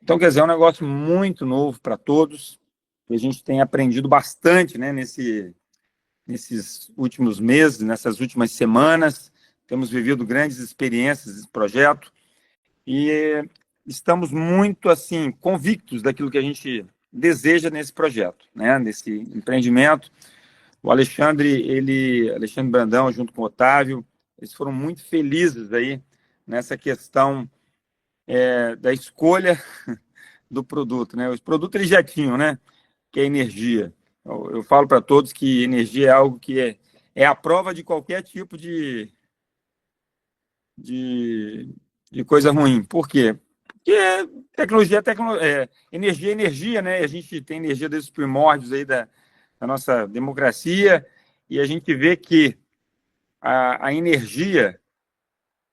Então, quer dizer, é um negócio muito novo para todos, e a gente tem aprendido bastante, né, nesses últimos meses, nessas últimas semanas. Temos vivido grandes experiências nesse projeto e estamos muito assim convictos daquilo que a gente deseja nesse projeto, né, nesse empreendimento. O Alexandre Brandão, junto com o Otávio, eles foram muito felizes aí nessa questão da escolha do produto, né? Os produtos eles já tinham, né? Que é energia. Eu falo para todos que energia é algo que é a prova de qualquer tipo de, de coisa ruim. Por quê? Porque energia é energia, né? A gente tem energia desde os primórdios aí da nossa democracia, e a gente vê que a energia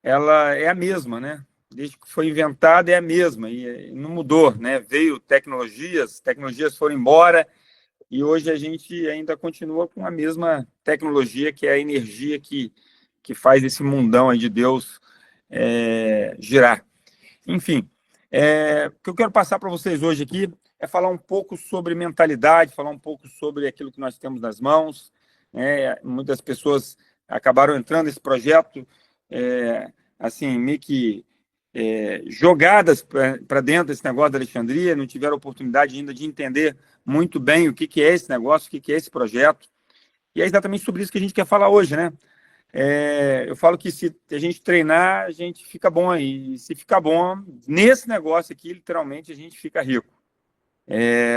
ela é a mesma, né? Desde que foi inventada é a mesma e não mudou, né? Veio tecnologias foram embora e hoje a gente ainda continua com a mesma tecnologia, que é a energia que faz esse mundão aí de Deus girar. Enfim, o que eu quero passar para vocês hoje aqui é falar um pouco sobre mentalidade, falar um pouco sobre aquilo que nós temos nas mãos. Muitas pessoas acabaram entrando nesse projeto assim, meio que jogadas para dentro desse negócio da Alexandria, não tiveram oportunidade ainda de entender muito bem o que é esse negócio, o que é esse projeto. E é exatamente sobre isso que a gente quer falar hoje, né? Eu falo que se a gente treinar, a gente fica bom aí. E se ficar bom, nesse negócio aqui, literalmente, a gente fica rico.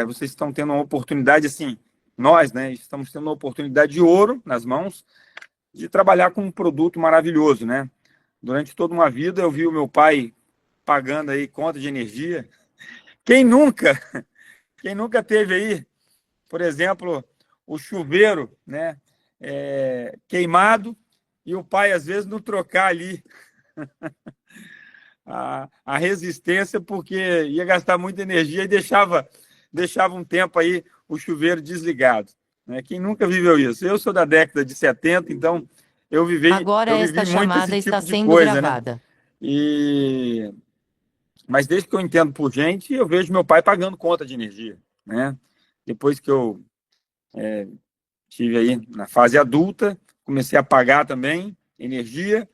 Vocês estão tendo uma oportunidade, assim, nós, né, estamos tendo uma oportunidade de ouro nas mãos de trabalhar com um produto maravilhoso, né? Durante toda uma vida, eu vi o meu pai pagando aí conta de energia. Quem nunca? Quem nunca teve aí, por exemplo, o chuveiro, né, queimado, e o pai, às vezes, não trocar ali a resistência, porque ia gastar muita energia e deixava um tempo aí o chuveiro desligado. Né? Quem nunca viveu isso? Eu sou da década de 70, então Agora eu esta vivi muito chamada esse está tipo de sendo coisa, né? gravada. Mas desde que eu entendo por gente, eu vejo meu pai pagando conta de energia, né? Depois que eu tive aí na fase adulta, comecei a pagar também energia,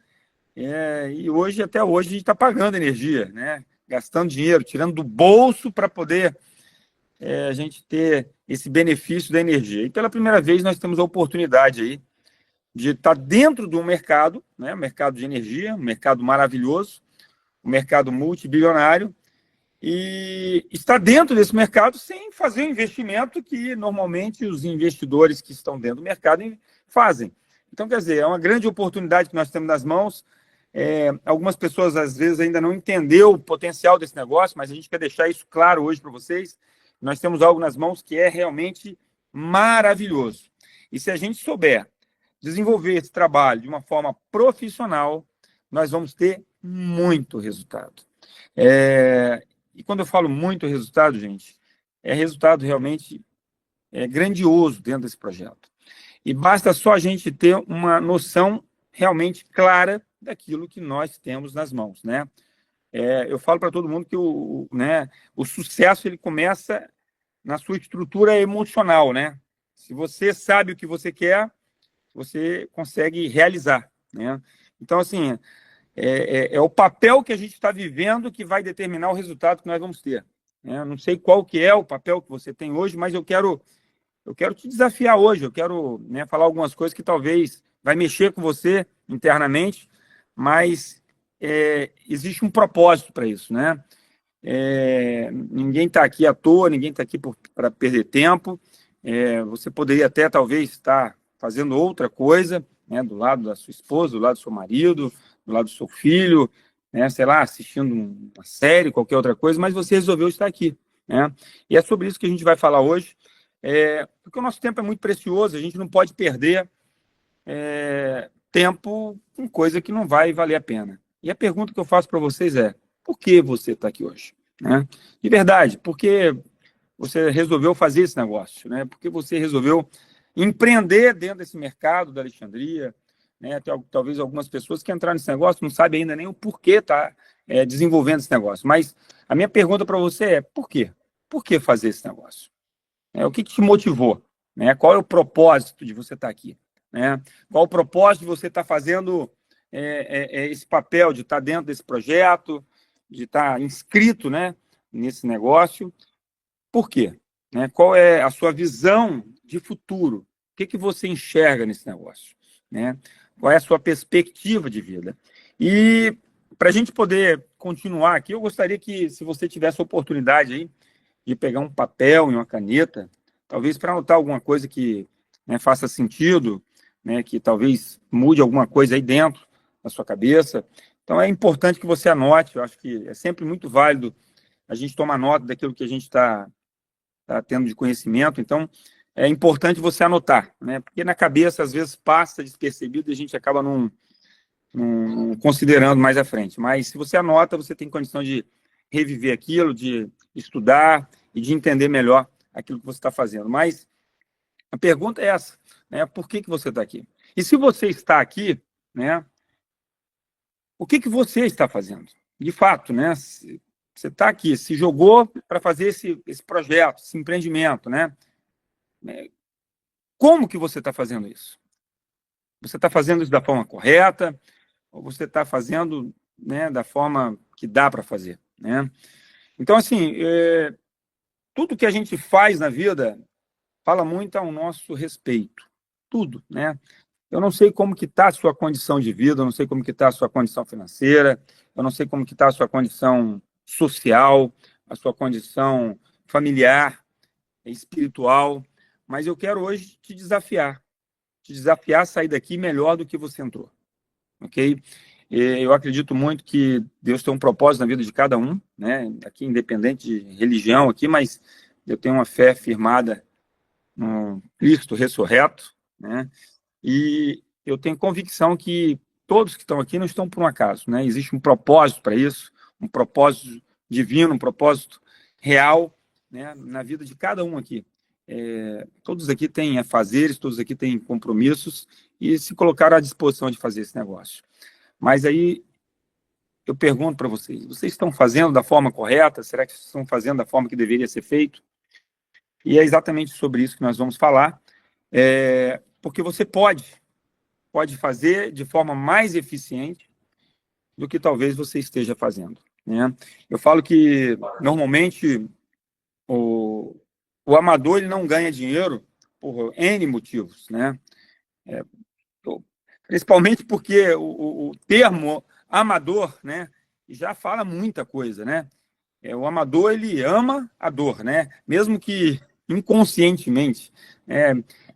e hoje, até hoje, a gente está pagando energia, né? Gastando dinheiro, tirando do bolso para poder a gente ter esse benefício da energia. E pela primeira vez nós temos a oportunidade aí de estar dentro de um mercado, né? Um mercado de energia, um mercado maravilhoso, um mercado multibilionário, e estar dentro desse mercado sem fazer o investimento que normalmente os investidores que estão dentro do mercado fazem. Então, quer dizer, é uma grande oportunidade que nós temos nas mãos. Algumas pessoas, às vezes, ainda não entenderam o potencial desse negócio, mas a gente quer deixar isso claro hoje para vocês. Nós temos algo nas mãos que é realmente maravilhoso. E se a gente souber desenvolver esse trabalho de uma forma profissional, nós vamos ter muito resultado. E quando eu falo muito resultado, gente, é resultado realmente grandioso dentro desse projeto. E basta só a gente ter uma noção realmente clara daquilo que nós temos nas mãos, né? Eu falo para todo mundo que o sucesso ele começa na sua estrutura emocional, né? Se você sabe o que você quer, você consegue realizar, né? Então, assim, é o papel que a gente está vivendo que vai determinar o resultado que nós vamos ter. Né? Não sei qual que é o papel que você tem hoje, mas eu quero te desafiar hoje, eu quero falar algumas coisas que talvez vai mexer com você internamente, mas existe um propósito para isso, né? Ninguém está aqui à toa, ninguém está aqui para perder tempo. Você poderia até, talvez, estar fazendo outra coisa, né, do lado da sua esposa, do lado do seu marido, do lado do seu filho, né, sei lá, assistindo uma série, qualquer outra coisa, mas você resolveu estar aqui. Né? E é sobre isso que a gente vai falar hoje, porque o nosso tempo é muito precioso, a gente não pode perder tempo com coisa que não vai valer a pena. E a pergunta que eu faço para vocês é: por que você está aqui hoje? Né? De verdade, por que você resolveu fazer esse negócio? Né? Por que você resolveu empreender dentro desse mercado da Alexandria? Né? Talvez algumas pessoas que entraram nesse negócio não sabem ainda nem o porquê tá desenvolvendo esse negócio. Mas a minha pergunta para você é, por quê? Por que fazer esse negócio? O que te motivou? Né? Qual é o propósito de você estar aqui? Né? Qual o propósito de você estar fazendo esse papel, de estar dentro desse projeto, de estar inscrito, né, nesse negócio? Por quê? Né? Qual é a sua visão de futuro? O que você enxerga nesse negócio? Né? Qual é a sua perspectiva de vida? E para a gente poder continuar aqui, eu gostaria que, se você tivesse a oportunidade aí, de pegar um papel e uma caneta, talvez para anotar alguma coisa que, né, faça sentido, né, que talvez mude alguma coisa aí dentro da sua cabeça. Então, é importante que você anote. Eu acho que é sempre muito válido a gente tomar nota daquilo que a gente está tendo de conhecimento. Então, é importante você anotar, né, porque na cabeça, às vezes, passa despercebido e a gente acaba não considerando mais à frente. Mas, se você anota, você tem condição de reviver aquilo, de estudar e de entender melhor aquilo que você está fazendo. Mas a pergunta é essa, né? Por que você está aqui? E se você está aqui, né, o que você está fazendo? De fato, né? Você está aqui, se jogou para fazer esse projeto, esse empreendimento, né? Como que você está fazendo isso? Você está fazendo isso da forma correta? Ou você está fazendo, né, da forma que dá para fazer, né? Então, assim, tudo que a gente faz na vida fala muito ao nosso respeito. Tudo, né? Eu não sei como que está a sua condição de vida, eu não sei como que está a sua condição financeira, eu não sei como que está a sua condição social, a sua condição familiar, espiritual, mas eu quero hoje te desafiar a sair daqui melhor do que você entrou, ok? Eu acredito muito que Deus tem um propósito na vida de cada um, né? Aqui, independente de religião aqui, mas eu tenho uma fé firmada no Cristo ressurreto, né? E eu tenho convicção que todos que estão aqui não estão por um acaso, né? Existe um propósito para isso, um propósito divino, um propósito real, né, na vida de cada um aqui. Todos aqui têm afazeres, todos aqui têm compromissos e se colocaram à disposição de fazer esse negócio. Mas aí eu pergunto para vocês estão fazendo da forma correta? Será que estão fazendo da forma que deveria ser feito? E é exatamente sobre isso que nós vamos falar, porque você pode fazer de forma mais eficiente do que talvez você esteja fazendo, né? Eu falo que, normalmente, o amador ele não ganha dinheiro por N motivos, né? É, Principalmente porque o termo amador, né, já fala muita coisa, né? O amador, ele ama a dor, né? Mesmo que inconscientemente.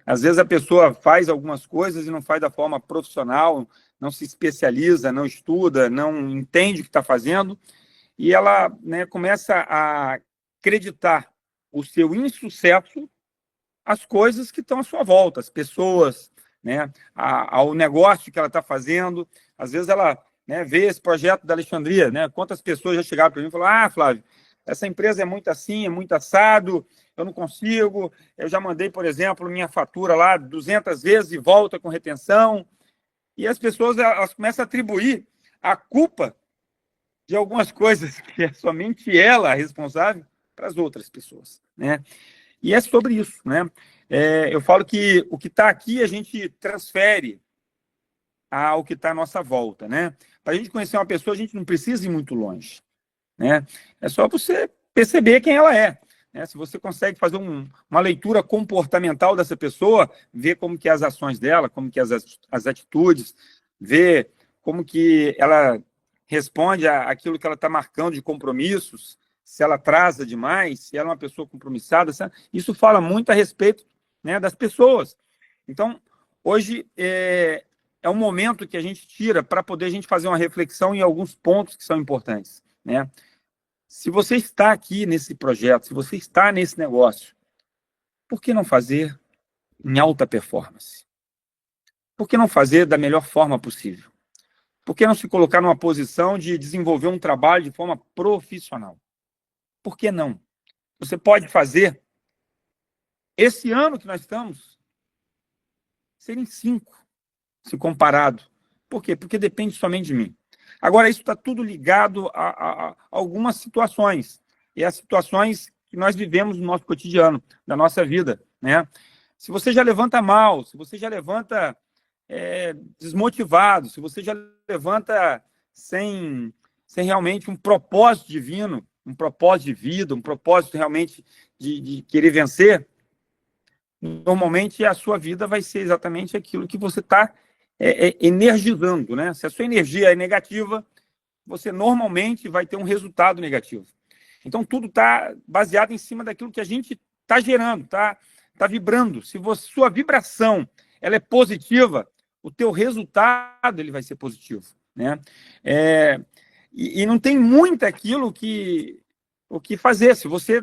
Às vezes a pessoa faz algumas coisas e não faz da forma profissional, não se especializa, não estuda, não entende o que está fazendo, e ela, né, começa a acreditar o seu insucesso às coisas que estão à sua volta, às pessoas, né, ao negócio que ela está fazendo. Às vezes ela, né, vê esse projeto da Alexandria, né? Quantas pessoas já chegaram para mim e falaram: Flávio, essa empresa é muito assim, é muito assado, eu não consigo, eu já mandei, por exemplo, minha fatura lá 200 vezes e volta com retenção. E as pessoas, elas começam a atribuir a culpa de algumas coisas que é somente ela a responsável para as outras pessoas, né? E é sobre isso, né? Eu falo que o que está aqui a gente transfere ao que está à nossa volta, né? Para a gente conhecer uma pessoa, a gente não precisa ir muito longe, né? É só você perceber quem ela é, né? Se você consegue fazer uma leitura comportamental dessa pessoa, ver como que é as ações dela, como que é as atitudes, ver como que ela responde àquilo que ela está marcando de compromissos, se ela atrasa demais, se ela é uma pessoa compromissada, isso fala muito a respeito, né, das pessoas. Então, hoje é um momento que a gente tira para poder a gente fazer uma reflexão em alguns pontos que são importantes, né? Se você está aqui nesse projeto, se você está nesse negócio, por que não fazer em alta performance? Por que não fazer da melhor forma possível? Por que não se colocar numa posição de desenvolver um trabalho de forma profissional? Por que não? Você pode fazer esse ano que nós estamos serem 5, se comparado. Por quê? Porque depende somente de mim. Agora, isso está tudo ligado a algumas situações, e as situações que nós vivemos no nosso cotidiano, da nossa vida, né? Se você já levanta mal, se você já levanta desmotivado, se você já levanta sem realmente um propósito divino, um propósito de vida, um propósito realmente de querer vencer, normalmente a sua vida vai ser exatamente aquilo que você está energizando, né? Se a sua energia é negativa, você normalmente vai ter um resultado negativo. Então, tudo está baseado em cima daquilo que a gente está gerando, tá vibrando. Se sua vibração ela é positiva, o teu resultado ele vai ser positivo, né? E não tem muito aquilo o que fazer. Se você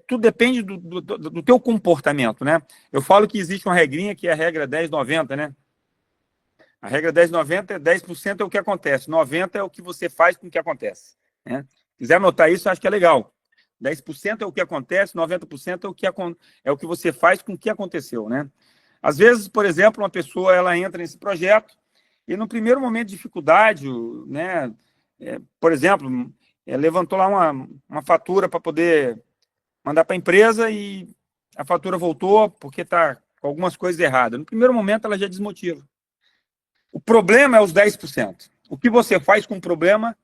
tudo depende do teu comportamento, né? Eu falo que existe uma regrinha que é a regra 10-90, né? A regra 10-90 é 10% é o que acontece, 90% é o que você faz com o que acontece, né? Se quiser anotar isso, acho que é legal. 10% é o que acontece, 90% é o que você faz com o que aconteceu, né? Às vezes, por exemplo, uma pessoa ela entra nesse projeto e no primeiro momento de dificuldade, né? Por exemplo, levantou lá uma fatura para poder mandar para a empresa e a fatura voltou porque está com algumas coisas erradas. No primeiro momento, ela já desmotiva. O problema é os 10%. O que você faz com o problema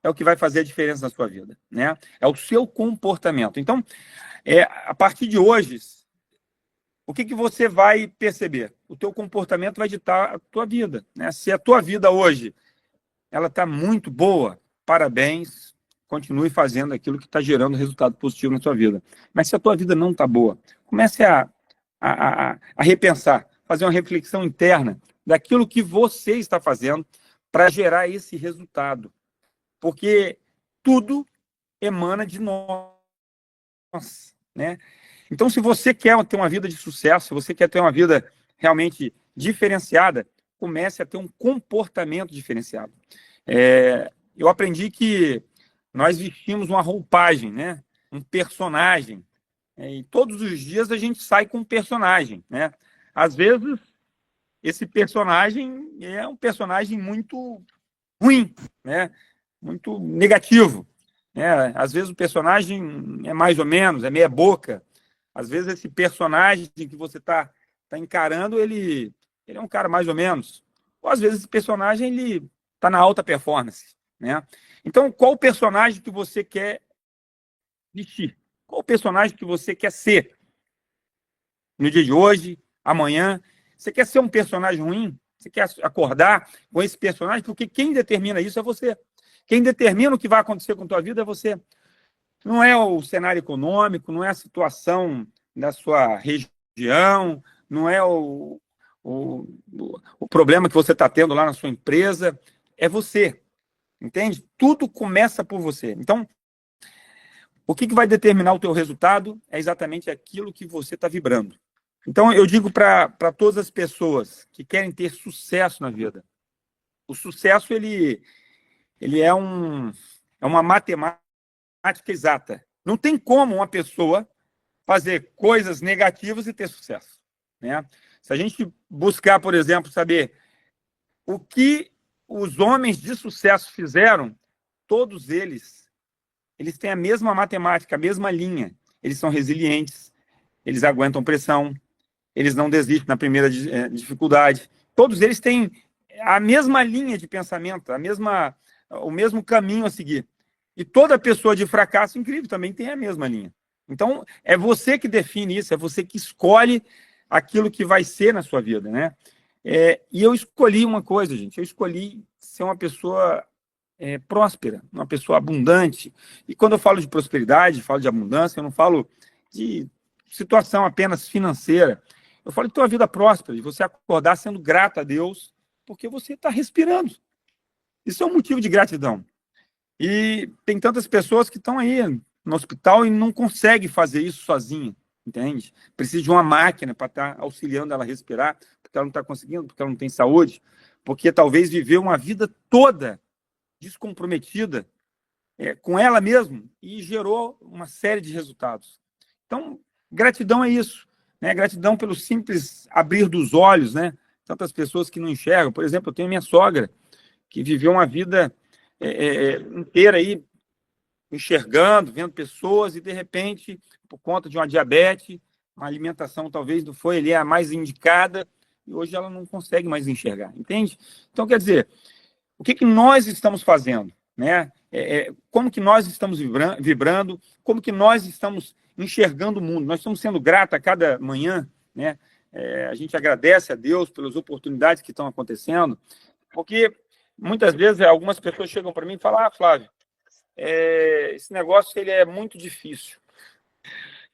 é o que vai fazer a diferença na sua vida, né? É o seu comportamento. Então, a partir de hoje, o que você vai perceber? O teu comportamento vai ditar a tua vida, né? Se a tua vida hoje ela está muito boa, parabéns, continue fazendo aquilo que está gerando resultado positivo na sua vida. Mas se a tua vida não está boa, comece a repensar, fazer uma reflexão interna daquilo que você está fazendo para gerar esse resultado. Porque tudo emana de nós, né? Então, se você quer ter uma vida de sucesso, se você quer ter uma vida realmente diferenciada, comece a ter um comportamento diferenciado. Eu aprendi que nós vestimos uma roupagem, né? Um personagem. E todos os dias a gente sai com um personagem, né? Às vezes, esse personagem é um personagem muito ruim, né? Muito negativo, né? Às vezes o personagem é mais ou menos, é meia boca. Às vezes esse personagem que você está encarando, ele é um cara mais ou menos. Ou às vezes esse personagem ele está na alta performance, né? Então, qual o personagem que você quer vestir? Qual o personagem que você quer ser no dia de hoje, amanhã? Você quer ser um personagem ruim? Você quer acordar com esse personagem? Porque quem determina isso é você. Quem determina o que vai acontecer com a tua vida é você. Não é o cenário econômico, não é a situação da sua região, não é o problema que você está tendo lá na sua empresa, é você, entende? Tudo começa por você. Então, o que vai determinar o teu resultado é exatamente aquilo que você está vibrando. Então, eu digo para todas as pessoas que querem ter sucesso na vida, o sucesso, ele é uma matemática exata. Não tem como uma pessoa fazer coisas negativas e ter sucesso, né? Se a gente buscar, por exemplo, saber o que os homens de sucesso fizeram, todos eles têm a mesma matemática, a mesma linha. Eles são resilientes, eles aguentam pressão, eles não desistem na primeira dificuldade. Todos eles têm a mesma linha de pensamento, o mesmo caminho a seguir. E toda pessoa de fracasso incrível também tem a mesma linha. Então, é você que define isso, é você que escolhe aquilo que vai ser na sua vida, né? E eu escolhi uma coisa, gente, eu escolhi ser uma pessoa próspera, uma pessoa abundante. E quando eu falo de prosperidade, falo de abundância, eu não falo de situação apenas financeira. Eu falo de ter uma vida próspera, de você acordar sendo grato a Deus, porque você está respirando. Isso é um motivo de gratidão. E tem tantas pessoas que estão aí no hospital e não conseguem fazer isso sozinha, entende? Precisa de uma máquina para estar auxiliando ela a respirar, porque ela não está conseguindo, porque ela não tem saúde, porque talvez viveu uma vida toda descomprometida com ela mesma e gerou uma série de resultados. Então, gratidão é isso, né? Gratidão pelo simples abrir dos olhos, né? Tantas pessoas que não enxergam. Por exemplo, eu tenho minha sogra, que viveu uma vida inteira aí, enxergando, vendo pessoas, e de repente, por conta de uma diabetes, uma alimentação talvez não foi ali a mais indicada, e hoje ela não consegue mais enxergar, entende? Então, quer dizer, o que nós estamos fazendo, né? Como que nós estamos vibrando, como que nós estamos enxergando o mundo. Nós estamos sendo gratos a cada manhã, né? A gente agradece a Deus pelas oportunidades que estão acontecendo, porque muitas vezes algumas pessoas chegam para mim e falam: Flávio, esse negócio ele é muito difícil,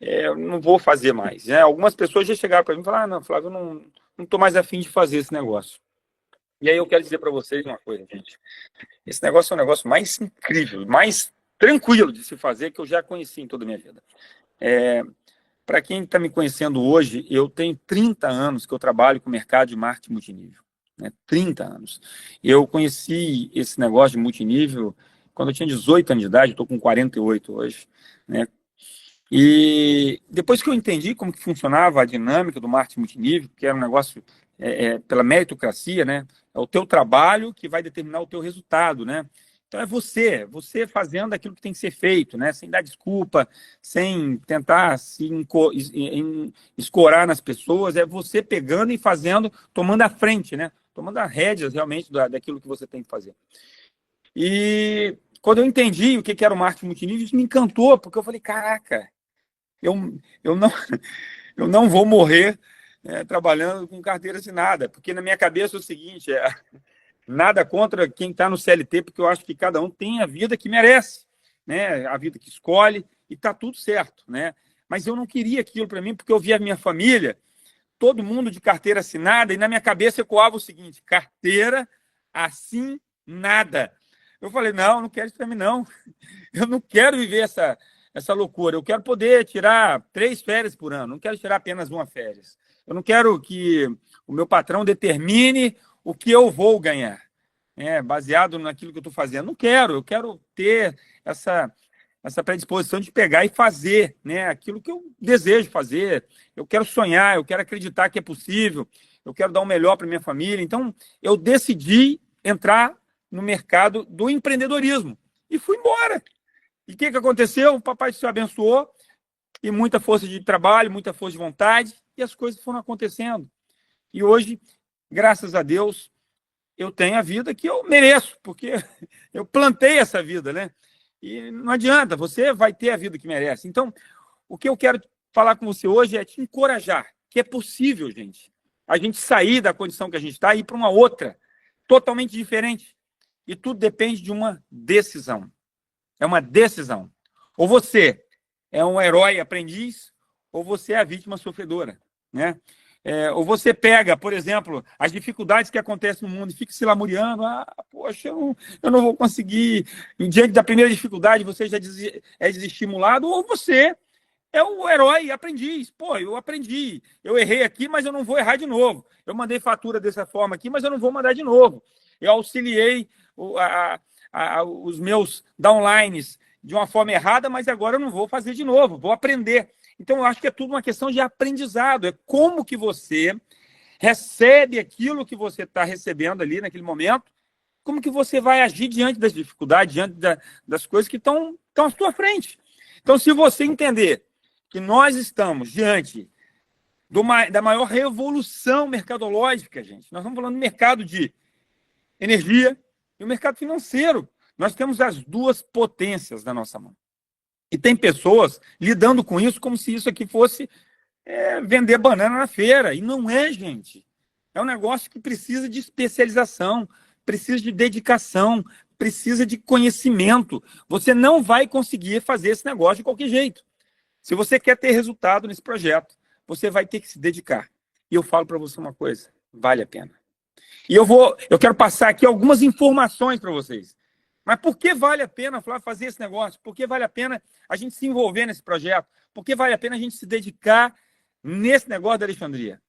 eu não vou fazer mais, né? Algumas pessoas já chegaram para mim e falaram: não, Flávio, eu não estou mais afim de fazer esse negócio. E aí eu quero dizer para vocês uma coisa, gente. Esse negócio é um negócio mais incrível, mais tranquilo de se fazer que eu já conheci em toda a minha vida. Para quem está me conhecendo hoje, eu tenho 30 anos que eu trabalho com o mercado de marketing multinível. Né? 30 anos. Eu conheci esse negócio de multinível quando eu tinha 18 anos de idade, estou com 48 hoje. Né? E depois que eu entendi como que funcionava a dinâmica do marketing multinível, que era um negócio pela meritocracia, né? É o teu trabalho que vai determinar o teu resultado, né? Então é você fazendo aquilo que tem que ser feito, né? Sem dar desculpa, sem tentar se escorar nas pessoas, é você pegando e fazendo, tomando a frente, né? Tomando as rédeas realmente daquilo que você tem que fazer. E quando eu entendi o que era o marketing multinível, isso me encantou, porque eu falei: caraca, eu não vou morrer trabalhando com carteira assinada, porque na minha cabeça é o seguinte: nada contra quem está no CLT, porque eu acho que cada um tem a vida que merece, né? A vida que escolhe, e está tudo certo, né? Mas eu não queria aquilo para mim, porque eu via a minha família, todo mundo de carteira assinada, e na minha cabeça ecoava o seguinte: carteira assinada. Eu falei: não quero isso para mim, não. Eu não quero viver essa loucura. Eu quero poder tirar 3 férias por ano, não quero tirar apenas uma férias. Eu não quero que o meu patrão determine o que eu vou ganhar, baseado naquilo que eu estou fazendo. Não quero, eu quero ter essa predisposição de pegar e fazer, né, aquilo que eu desejo fazer. Eu quero sonhar, eu quero acreditar que é possível, eu quero dar o melhor para minha família. Então, eu decidi entrar no mercado do empreendedorismo e fui embora. E o que aconteceu? O Papai do Céu abençoou, e muita força de trabalho, muita força de vontade, e as coisas foram acontecendo. E hoje, graças a Deus, eu tenho a vida que eu mereço, porque eu plantei essa vida, né? E não adianta, você vai ter a vida que merece. Então, o que eu quero falar com você hoje é te encorajar, que é possível, gente, a gente sair da condição que a gente está e ir para uma outra, totalmente diferente. E tudo depende de uma decisão. É uma decisão. Ou você é um herói aprendiz, ou você é a vítima sofredora, né? Ou você pega, por exemplo, as dificuldades que acontecem no mundo e fica se lamuriando: poxa, eu não vou conseguir. E diante da primeira dificuldade, você já é desestimulado, ou você é o herói aprendiz. Pô, eu aprendi, eu errei aqui, mas eu não vou errar de novo. Eu mandei fatura dessa forma aqui, mas eu não vou mandar de novo. Eu auxiliei os meus downlines de uma forma errada, mas agora eu não vou fazer de novo, vou aprender. Então, eu acho que é tudo uma questão de aprendizado. É como que você recebe aquilo que você está recebendo ali naquele momento, como que você vai agir diante das dificuldades, diante das coisas que estão à sua frente. Então, se você entender que nós estamos diante da maior revolução mercadológica, gente, nós estamos falando do mercado de energia e o mercado financeiro. Nós temos as duas potências na nossa mão. E tem pessoas lidando com isso como se isso aqui fosse vender banana na feira. E não é, gente. É um negócio que precisa de especialização, precisa de dedicação, precisa de conhecimento. Você não vai conseguir fazer esse negócio de qualquer jeito. Se você quer ter resultado nesse projeto, você vai ter que se dedicar. E eu falo para você uma coisa: vale a pena. E eu quero passar aqui algumas informações para vocês. Mas por que vale a pena, Flávio, fazer esse negócio? Por que vale a pena a gente se envolver nesse projeto? Por que vale a pena a gente se dedicar nesse negócio da Alexandria?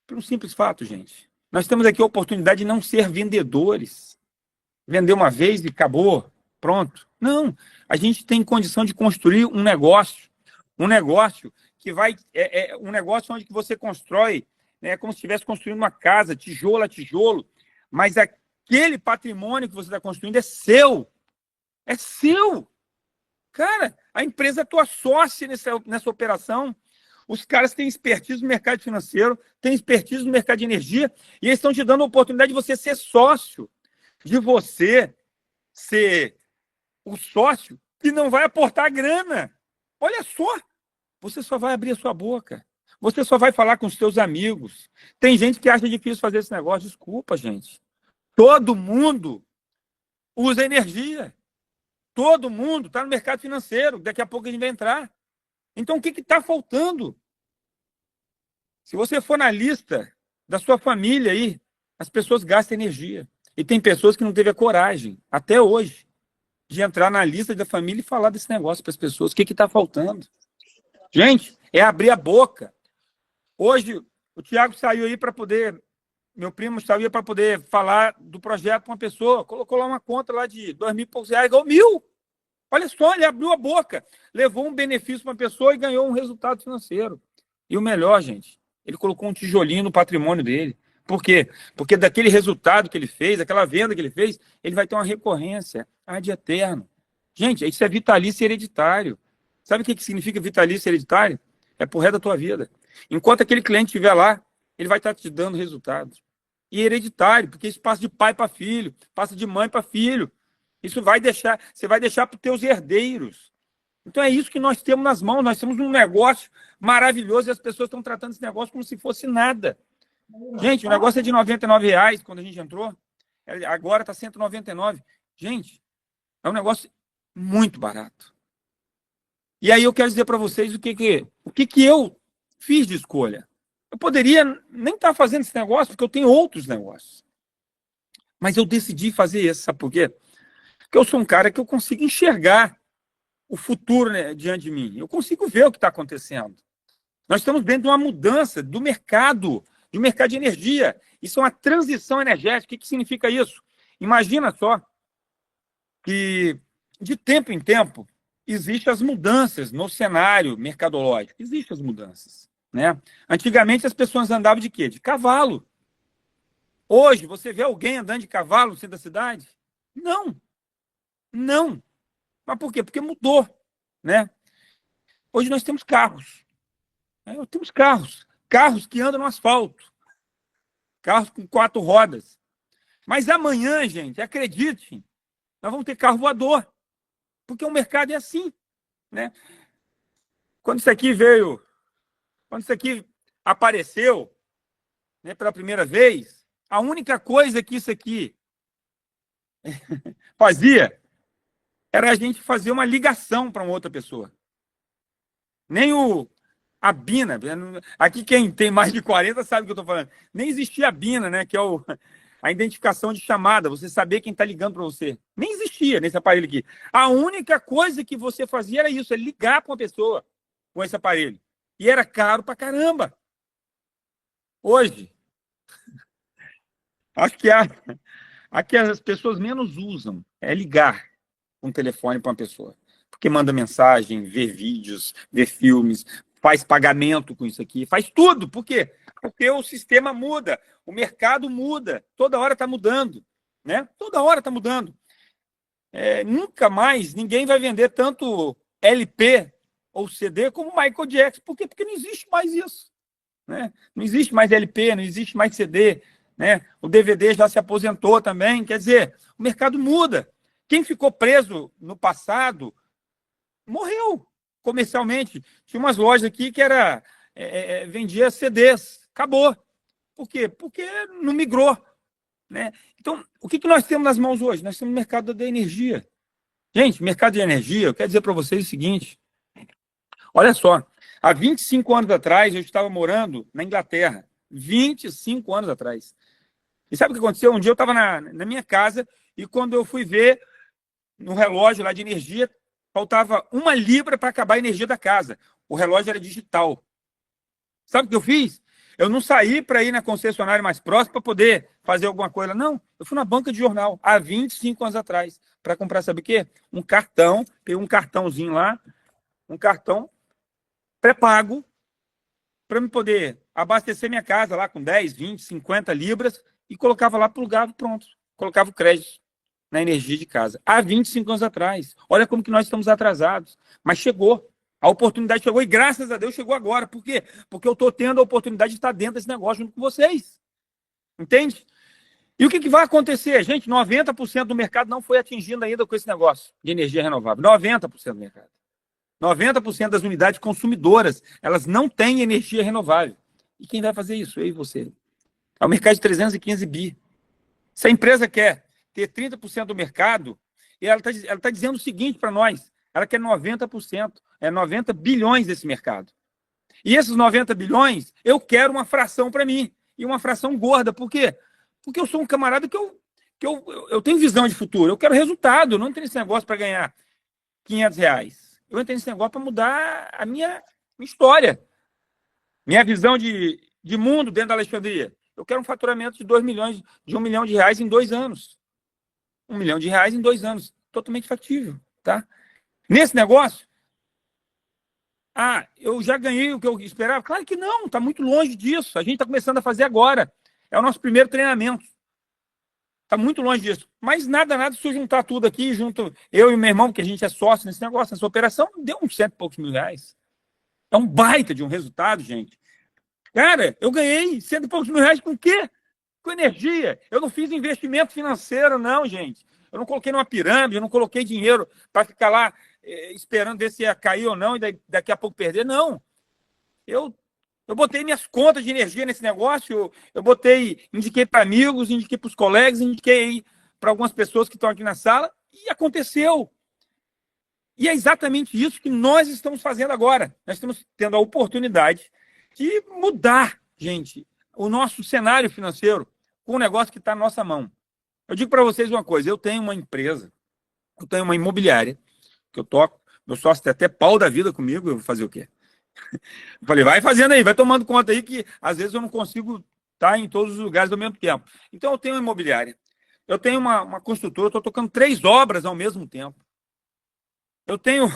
Por um simples fato, gente. Nós temos aqui a oportunidade de não ser vendedores. Vender uma vez e acabou, pronto. Não, a gente tem condição de construir um negócio que vai... um negócio onde você constrói, como se estivesse construindo uma casa, tijolo a tijolo, mas Aquele patrimônio que você está construindo é seu. É seu. Cara, a empresa é tua sócia nessa operação. Os caras têm expertise no mercado financeiro, têm expertise no mercado de energia, e eles estão te dando a oportunidade de você ser sócio, de você ser o sócio que não vai aportar grana. Olha só, você só vai abrir a sua boca. Você só vai falar com os seus amigos. Tem gente que acha difícil fazer esse negócio. Desculpa, gente. Todo mundo usa energia. Todo mundo está no mercado financeiro. Daqui a pouco a gente vai entrar. Então, o que está faltando? Se você for na lista da sua família aí, as pessoas gastam energia. E tem pessoas que não teve a coragem, até hoje, de entrar na lista da família e falar desse negócio para as pessoas. O que está faltando? Gente, é abrir a boca. Hoje, o Thiago saiu aí para poder... Meu primo saiu para poder falar do projeto para uma pessoa. Colocou lá uma conta lá de R$2.000 e poucos, igual 1.000. Olha só, ele abriu a boca. Levou um benefício para uma pessoa e ganhou um resultado financeiro. E o melhor, gente, ele colocou um tijolinho no patrimônio dele. Por quê? Porque daquele resultado que ele fez, aquela venda que ele fez, ele vai ter uma recorrência ad eterno. Gente, isso é vitalício hereditário. Sabe o que significa vitalício hereditário? É pro resto da tua vida. Enquanto aquele cliente estiver lá, ele vai estar te dando resultados. E hereditário, porque isso passa de pai para filho, passa de mãe para filho. Isso vai deixar, você vai deixar para os teus herdeiros. Então é isso que nós temos nas mãos. Nós temos um negócio maravilhoso e as pessoas estão tratando esse negócio como se fosse nada. Gente, o negócio é de R$99 quando a gente entrou. Agora está R$199. Gente, é um negócio muito barato. E aí eu quero dizer para vocês o que eu fiz de escolha. Eu poderia nem estar fazendo esse negócio, porque eu tenho outros negócios. Mas eu decidi fazer esse, sabe por quê? Porque eu sou um cara que eu consigo enxergar o futuro, né, diante de mim. Eu consigo ver o que está acontecendo. Nós estamos dentro de uma mudança do mercado de energia. Isso é uma transição energética. O que significa isso? Imagina só que, de tempo em tempo, existem as mudanças no cenário mercadológico. Existem as mudanças. Né? Antigamente, as pessoas andavam de quê? De cavalo. Hoje, você vê alguém andando de cavalo no centro da cidade? Não. Não. Mas por quê? Porque mudou. Né? Hoje nós temos carros. Temos carros. Carros que andam no asfalto. Carros com 4 rodas. Mas amanhã, gente, acredite, nós vamos ter carro voador. Porque o mercado é assim. Né? Quando isso aqui apareceu, né, pela primeira vez, a única coisa que isso aqui fazia era a gente fazer uma ligação para uma outra pessoa. Nem a Bina, aqui quem tem mais de 40 sabe o que eu estou falando, nem existia a Bina, né, que é a identificação de chamada, você saber quem está ligando para você. Nem existia nesse aparelho aqui. A única coisa que você fazia era isso, é ligar para uma pessoa com esse aparelho. E era caro pra caramba. Hoje, acho que a que as pessoas menos usam é ligar um telefone para uma pessoa. Porque manda mensagem, vê vídeos, vê filmes, faz pagamento com isso aqui, faz tudo. Por quê? Porque o sistema muda, o mercado muda, toda hora está mudando. Né? Toda hora está mudando. Nunca mais ninguém vai vender tanto LP ou CD como Michael Jackson. Por quê? Porque não existe mais isso. Né? Não existe mais LP, não existe mais CD. Né? O DVD já se aposentou também. Quer dizer, o mercado muda. Quem ficou preso no passado morreu comercialmente. Tinha umas lojas aqui que vendia CDs. Acabou. Por quê? Porque não migrou. Né? Então, o que nós temos nas mãos hoje? Nós temos o mercado da energia. Gente, mercado de energia, eu quero dizer para vocês o seguinte. Olha só, há 25 anos atrás, eu estava morando na Inglaterra. 25 anos atrás. E sabe o que aconteceu? Um dia eu estava na minha casa e quando eu fui ver no relógio lá de energia, faltava 1 libra para acabar a energia da casa. O relógio era digital. Sabe o que eu fiz? Eu não saí para ir na concessionária mais próxima para poder fazer alguma coisa. Não, eu fui na banca de jornal, há 25 anos atrás, para comprar, sabe o quê? Um cartão, peguei um cartãozinho lá, um cartão pré-pago, para me poder abastecer minha casa lá com 10, 20, 50 libras e colocava lá, plugava, pronto. colocava o crédito na energia de casa. Há 25 anos atrás. Olha como que nós estamos atrasados. Mas chegou. A oportunidade chegou e, graças a Deus, chegou agora. Por quê? Porque eu estou tendo a oportunidade de estar dentro desse negócio junto com vocês. Entende? E o que vai acontecer? Gente, 90% do mercado não foi atingido ainda com esse negócio de energia renovável. 90% do mercado. 90% das unidades consumidoras, elas não têm energia renovável. E quem vai fazer isso? Eu e você. É o mercado de 315 bi. Se a empresa quer ter 30% do mercado, e ela tá dizendo o seguinte para nós, ela quer 90%, 90 bilhões desse mercado. E esses 90 bilhões, eu quero uma fração para mim, e uma fração gorda. Por quê? Porque eu sou um camarada que eu tenho visão de futuro, eu quero resultado, eu não tenho esse negócio para ganhar R$ 500. Eu entrei nesse negócio para mudar a minha história, minha visão de mundo dentro da Alexandria. Eu quero um faturamento de 2 milhões, de R$1 milhão em 2 anos. R$1 milhão em 2 anos. Totalmente factível, tá? Nesse negócio, eu já ganhei o que eu esperava? Claro que não, está muito longe disso. A gente está começando a fazer agora. É o nosso primeiro treinamento. Está muito longe disso. Mas nada, se eu juntar tudo aqui, junto eu e o meu irmão, que a gente é sócio nesse negócio, nessa operação, deu uns R$100 e poucos mil. É um baita de um resultado, gente. Cara, eu ganhei R$100 e poucos mil com o quê? Com energia. Eu não fiz investimento financeiro, não, gente. Eu não coloquei numa pirâmide, eu não coloquei dinheiro para ficar lá esperando ver se ia cair ou não e daqui a pouco perder. Não. Eu botei minhas contas de energia nesse negócio, eu indiquei para amigos, indiquei para os colegas, indiquei para algumas pessoas que estão aqui na sala, e aconteceu. E é exatamente isso que nós estamos fazendo agora. Nós estamos tendo a oportunidade de mudar, gente, o nosso cenário financeiro com um negócio que está na nossa mão. Eu digo para vocês uma coisa, eu tenho uma empresa, eu tenho uma imobiliária, que eu toco, meu sócio tem até pau da vida comigo, eu vou fazer o quê? Eu falei, vai fazendo aí, vai tomando conta aí, que às vezes eu não consigo estar em todos os lugares ao mesmo tempo. Então, eu tenho uma imobiliária, eu tenho uma construtora, eu estou tocando 3 obras ao mesmo tempo. Eu tenho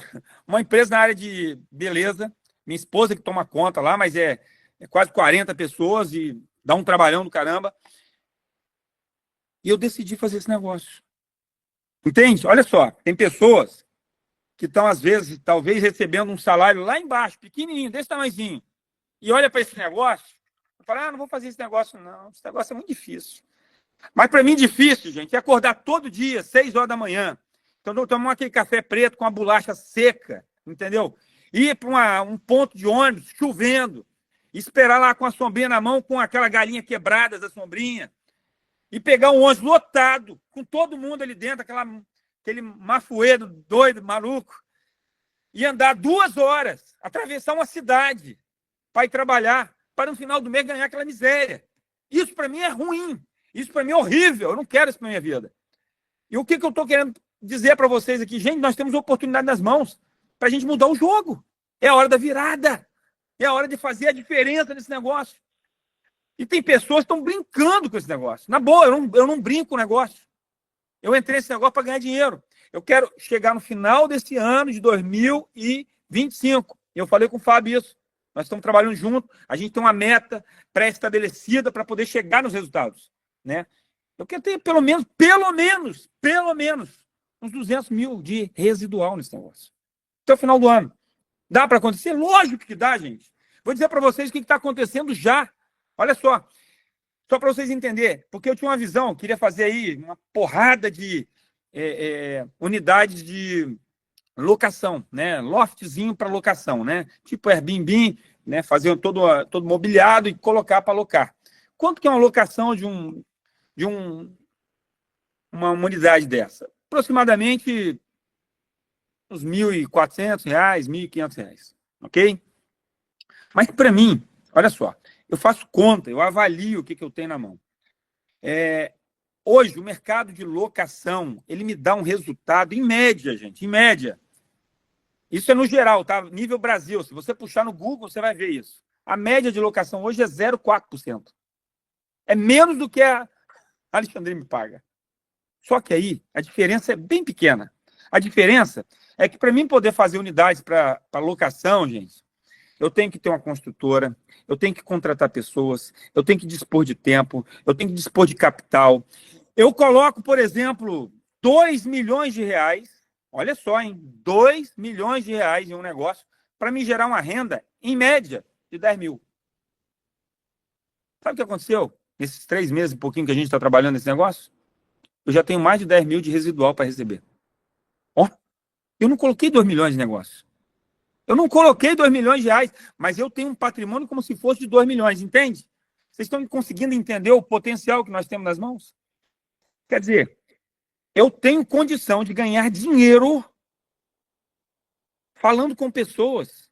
uma empresa na área de beleza, minha esposa que toma conta lá, mas é quase 40 pessoas e dá um trabalhão do caramba. E eu decidi fazer esse negócio. Entende? Olha só, tem pessoas que estão, às vezes, talvez recebendo um salário lá embaixo, pequenininho, desse tamanhozinho, e olha para esse negócio, e fala, não vou fazer esse negócio, não. Esse negócio é muito difícil. Mas para mim, difícil, gente, é acordar todo dia, 6 horas da manhã. Então, eu tomo aquele café preto com a bolacha seca, entendeu? Ir para um ponto de ônibus, chovendo, esperar lá com a sombrinha na mão, com aquela galinha quebrada da sombrinha, e pegar um ônibus lotado, com todo mundo ali dentro, aquele mafueiro doido, maluco, e andar 2 horas, atravessar uma cidade para ir trabalhar, para no final do mês ganhar aquela miséria. Isso para mim é ruim, isso para mim é horrível, eu não quero isso para minha vida. E o que eu estou querendo dizer para vocês aqui? Gente, nós temos oportunidade nas mãos para a gente mudar o jogo. É a hora da virada, é a hora de fazer a diferença nesse negócio. E tem pessoas que estão brincando com esse negócio. Na boa, eu não brinco com o negócio. Eu entrei nesse negócio para ganhar dinheiro. Eu quero chegar no final desse ano de 2025. Eu falei com o Fábio isso. Nós estamos trabalhando junto. A gente tem uma meta pré-estabelecida para poder chegar nos resultados, né? Eu quero ter pelo menos, uns 200 mil de residual nesse negócio. Até o final do ano. Dá para acontecer? Lógico que dá, gente. Vou dizer para vocês o que está acontecendo já. Olha só para vocês entenderem, porque eu tinha uma visão, queria fazer aí uma porrada de unidades de locação, né? Loftzinho para locação, né? Tipo Airbnb, né? Fazer todo mobiliado e colocar para alocar. Quanto que é uma locação de uma unidade dessa? Aproximadamente uns R$1.400, R$1.500, ok? Mas para mim, olha só, eu faço conta, eu avalio o que eu tenho na mão. Hoje, o mercado de locação, ele me dá um resultado, em média, gente, em média. Isso é no geral, tá? Nível Brasil. Se você puxar no Google, você vai ver isso. A média de locação hoje é 0,4%. É menos do que a Alexandria me paga. Só que aí, a diferença é bem pequena. A diferença é que, para mim poder fazer unidades para locação, gente, eu tenho que ter uma construtora, eu tenho que contratar pessoas, eu tenho que dispor de tempo, eu tenho que dispor de capital, Eu coloco, por exemplo, 2 milhões de reais, olha só, hein? 2 milhões de reais em um negócio para me gerar uma renda, em média, de 10 mil. Sabe o que aconteceu nesses 3 meses e pouquinho que a gente está trabalhando nesse negócio? Eu já tenho mais de 10 mil de residual para receber. Ó, eu não coloquei 2 milhões de negócio. Eu não coloquei 2 milhões de reais, mas eu tenho um patrimônio como se fosse de 2 milhões, entende? Vocês estão conseguindo entender o potencial que nós temos nas mãos? Quer dizer, eu tenho condição de ganhar dinheiro falando com pessoas.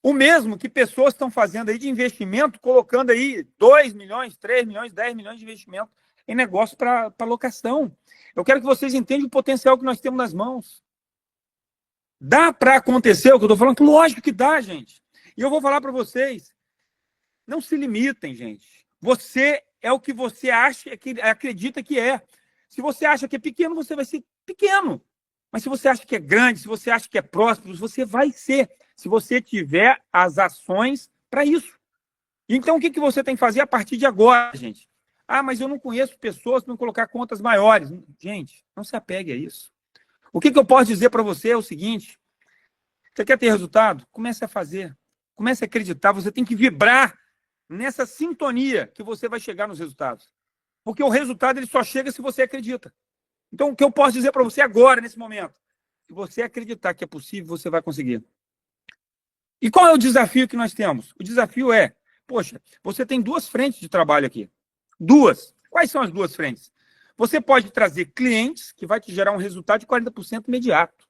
O mesmo que pessoas estão fazendo aí de investimento, colocando aí 2 milhões, 3 milhões, 10 milhões de investimento em negócio para locação. Eu quero que vocês entendam o potencial que nós temos nas mãos. Dá para acontecer o que eu estou falando? Lógico que dá, gente. E eu vou falar para vocês, não se limitem, gente. Você é o que você acha, que acredita que é. Se você acha que é pequeno, você vai ser pequeno. Mas se você acha que é grande, se você acha que é próspero, você vai ser, se você tiver as ações para isso. Então, o que você tem que fazer a partir de agora, gente? Ah, mas eu não conheço pessoas para colocar contas maiores. Gente, não se apegue a isso. O que eu posso dizer para você é o seguinte: você quer ter resultado? Comece a fazer. Comece a acreditar. Você tem que vibrar nessa sintonia que você vai chegar nos resultados. Porque o resultado ele só chega se você acredita. Então, o que eu posso dizer para você agora, nesse momento? Se você acreditar que é possível, você vai conseguir. E qual é o desafio que nós temos? O desafio é, poxa, você tem 2 frentes de trabalho aqui. 2. Quais são as 2 frentes? Você pode trazer clientes que vai te gerar um resultado de 40% imediato.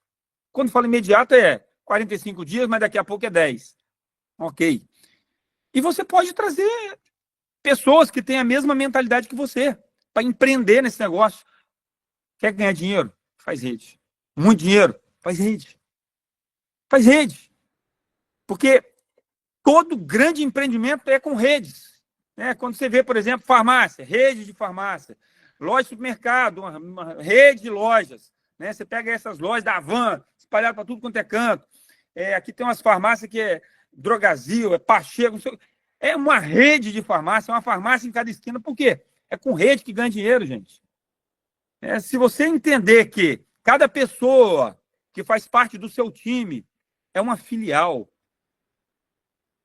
Quando falo imediato é 45 dias, mas daqui a pouco é 10. Ok. E você pode trazer pessoas que têm a mesma mentalidade que você para empreender nesse negócio. Quer ganhar dinheiro? Faz rede. Muito dinheiro? Faz rede. Faz rede. Porque todo grande empreendimento é com redes. Né? Quando você vê, por exemplo, farmácia, rede de farmácia, loja de supermercado, uma rede de lojas. Né? Você pega essas lojas da Havan, espalhadas para tudo quanto é canto. Aqui tem umas farmácias que é Drogazil, é Pacheco, é uma rede de farmácia, uma farmácia em cada esquina. Por quê? É com rede que ganha dinheiro, gente. Se você entender que cada pessoa que faz parte do seu time é uma filial,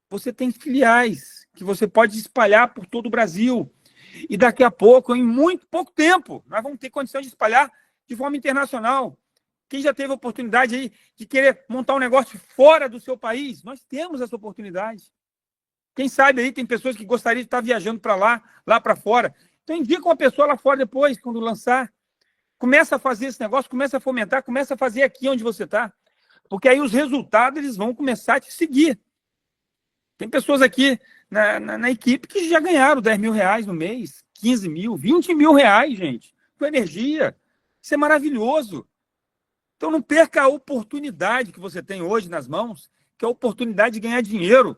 você tem filiais que você pode espalhar por todo o Brasil. E daqui a pouco, em muito pouco tempo, nós vamos ter condição de espalhar de forma internacional. Quem já teve a oportunidade aí de querer montar um negócio fora do seu país, nós temos essa oportunidade. Quem sabe aí tem pessoas que gostariam de estar viajando para lá para fora. Então, indica uma pessoa lá fora depois, quando lançar. Começa a fazer esse negócio, começa a fomentar, começa a fazer aqui onde você está. Porque aí os resultados eles vão começar a te seguir. Tem pessoas aqui na equipe que já ganharam 10 mil reais no mês, 15 mil, 20 mil reais, gente, com energia. Isso é maravilhoso. Então não perca a oportunidade que você tem hoje nas mãos, que é a oportunidade de ganhar dinheiro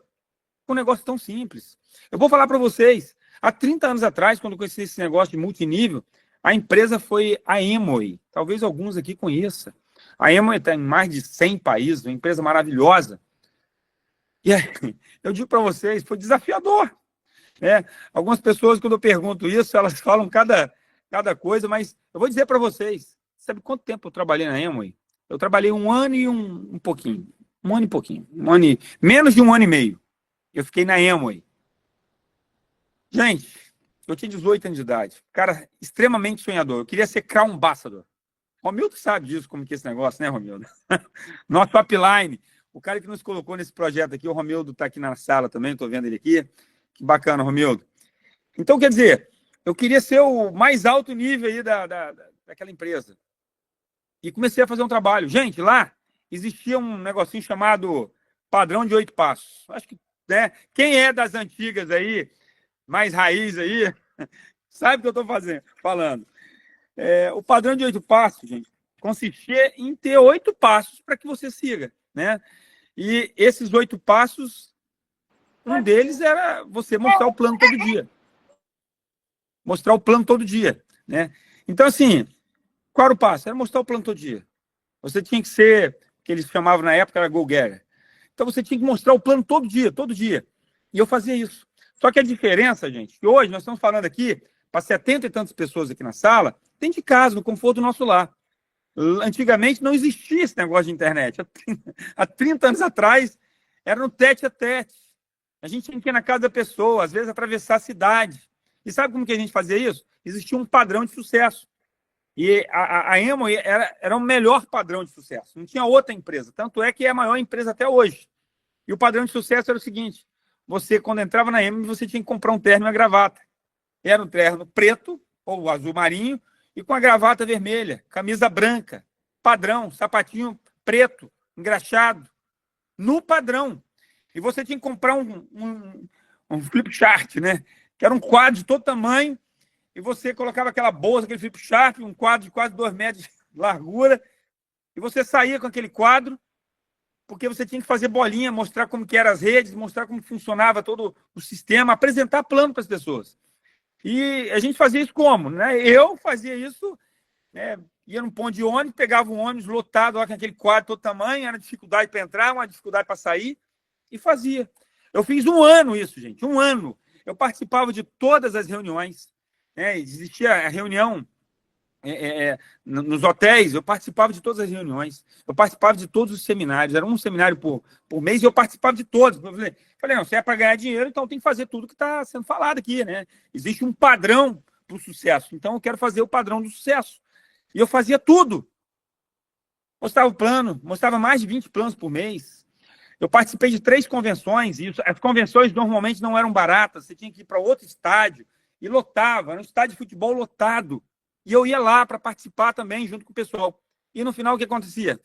com um negócio tão simples. Eu vou falar para vocês, há 30 anos atrás, quando eu conheci esse negócio de multinível, a empresa foi a Amway. Talvez alguns aqui conheçam. A Amway está em mais de 100 países, uma empresa maravilhosa. E aí, eu digo para vocês, foi desafiador. Né? Algumas pessoas, quando eu pergunto isso, elas falam cada coisa, mas eu vou dizer para vocês, sabe quanto tempo eu trabalhei na Amway? Eu trabalhei 1 ano e um pouquinho. 1 ano e pouquinho. Menos de 1 ano e meio. Eu fiquei na Amway. Gente, eu tinha 18 anos de idade. Cara, extremamente sonhador. Eu queria ser Crown Ambassador. Romildo sabe disso, como que é esse negócio, né, Romildo? Nosso upline. O cara que nos colocou nesse projeto aqui, o Romildo está aqui na sala também, estou vendo ele aqui. Que bacana, Romildo. Então, quer dizer, eu queria ser o mais alto nível aí daquela empresa. E comecei a fazer um trabalho. Gente, lá existia um negocinho chamado padrão de 8 passos. Acho que, né, quem é das antigas aí, mais raiz aí, sabe o que eu estou falando. O padrão de 8 passos, gente, consistia em ter 8 passos para que você siga, né? E esses 8 passos, um deles era você mostrar o plano todo dia. Mostrar o plano todo dia, né? Então, assim, qual era o passo? Era mostrar o plano todo dia. Você tinha que ser, que eles chamavam na época, era go-getter. Então, você tinha que mostrar o plano todo dia, todo dia. E eu fazia isso. Só que a diferença, gente, que hoje nós estamos falando aqui, para 70 e tantas pessoas aqui na sala, dentro de casa, no conforto do nosso lar. Antigamente não existia esse negócio de internet. Há 30 anos atrás, era no tete a tete. A gente tinha que ir na casa da pessoa, às vezes atravessar a cidade. E sabe como que a gente fazia isso? Existia um padrão de sucesso. E a Amway era o melhor padrão de sucesso. Não tinha outra empresa. Tanto é que é a maior empresa até hoje. E o padrão de sucesso era o seguinte: você, quando entrava na Amway, você tinha que comprar um terno e uma gravata. Era um terno preto, ou azul marinho, e com a gravata vermelha, camisa branca, padrão, sapatinho preto, engraxado, no padrão. E você tinha que comprar um flip chart, né? Que era um quadro de todo tamanho, e você colocava aquela bolsa, aquele flip chart, um quadro de quase 2 metros de largura, e você saía com aquele quadro, porque você tinha que fazer bolinha, mostrar como que eram as redes, mostrar como funcionava todo o sistema, apresentar plano para as pessoas. E a gente fazia isso como? Né? Eu fazia isso, né? Ia num ponto de ônibus, pegava um ônibus lotado lá com aquele quadro todo tamanho, era dificuldade para entrar, uma dificuldade para sair, e fazia. Eu fiz 1 ano isso, gente, 1 ano. Eu participava de todas as reuniões, né? Existia a reunião nos hotéis, eu participava de todas as reuniões, eu participava de todos os seminários, era um seminário por mês e eu participava de todos. Eu falei, não, se é para ganhar dinheiro, então tem que fazer tudo que está sendo falado aqui, né? Existe um padrão para o sucesso, então eu quero fazer o padrão do sucesso. E eu fazia tudo. Mostrava o plano, mostrava mais de 20 planos por mês. Eu participei de 3 convenções, e as convenções normalmente não eram baratas, você tinha que ir para outro estádio, e lotava, era um estádio de futebol lotado. E eu ia lá para participar também, junto com o pessoal. E no final, o que acontecia?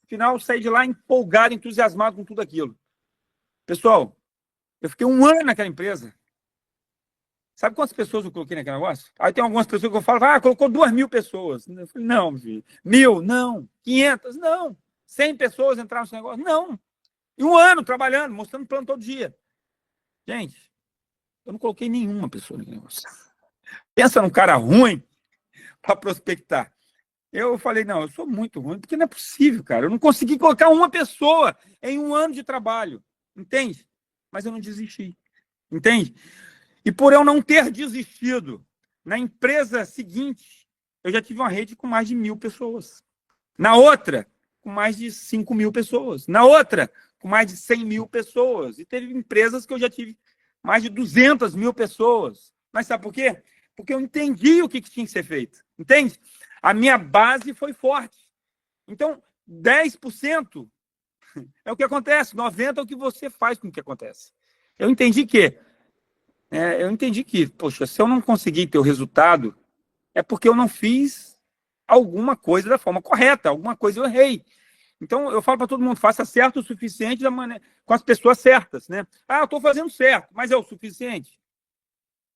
No final, eu saí de lá empolgado, entusiasmado com tudo aquilo. Pessoal, eu fiquei 1 ano naquela empresa. Sabe quantas pessoas eu coloquei naquele negócio? Aí tem algumas pessoas que eu falo, colocou 2.000 pessoas. Eu falei, não, filho. 1.000, não. 500, não. 100 pessoas entraram nesse negócio, não. E 1 ano trabalhando, mostrando plano todo dia. Gente, eu não coloquei nenhuma pessoa naquele negócio. Pensa num cara ruim para prospectar. Eu falei, não, eu sou muito ruim, porque não é possível, cara. Eu não consegui colocar uma pessoa em 1 ano de trabalho, entende? Mas eu não desisti, entende? E por eu não ter desistido, na empresa seguinte, eu já tive uma rede com mais de 1.000 pessoas. Na outra, com mais de 5.000 pessoas. Na outra, com mais de 100.000 pessoas. E teve empresas que eu já tive mais de 200.000 pessoas. Mas sabe por quê? Porque eu entendi o que tinha que ser feito, entende? A minha base foi forte. Então, 10% é o que acontece, 90% é o que você faz com o que acontece. Eu entendi que, poxa, se eu não conseguir ter o resultado, é porque eu não fiz alguma coisa da forma correta, alguma coisa eu errei. Então, eu falo para todo mundo, faça certo o suficiente da maneira, com as pessoas certas, né? Eu estou fazendo certo, mas é o suficiente?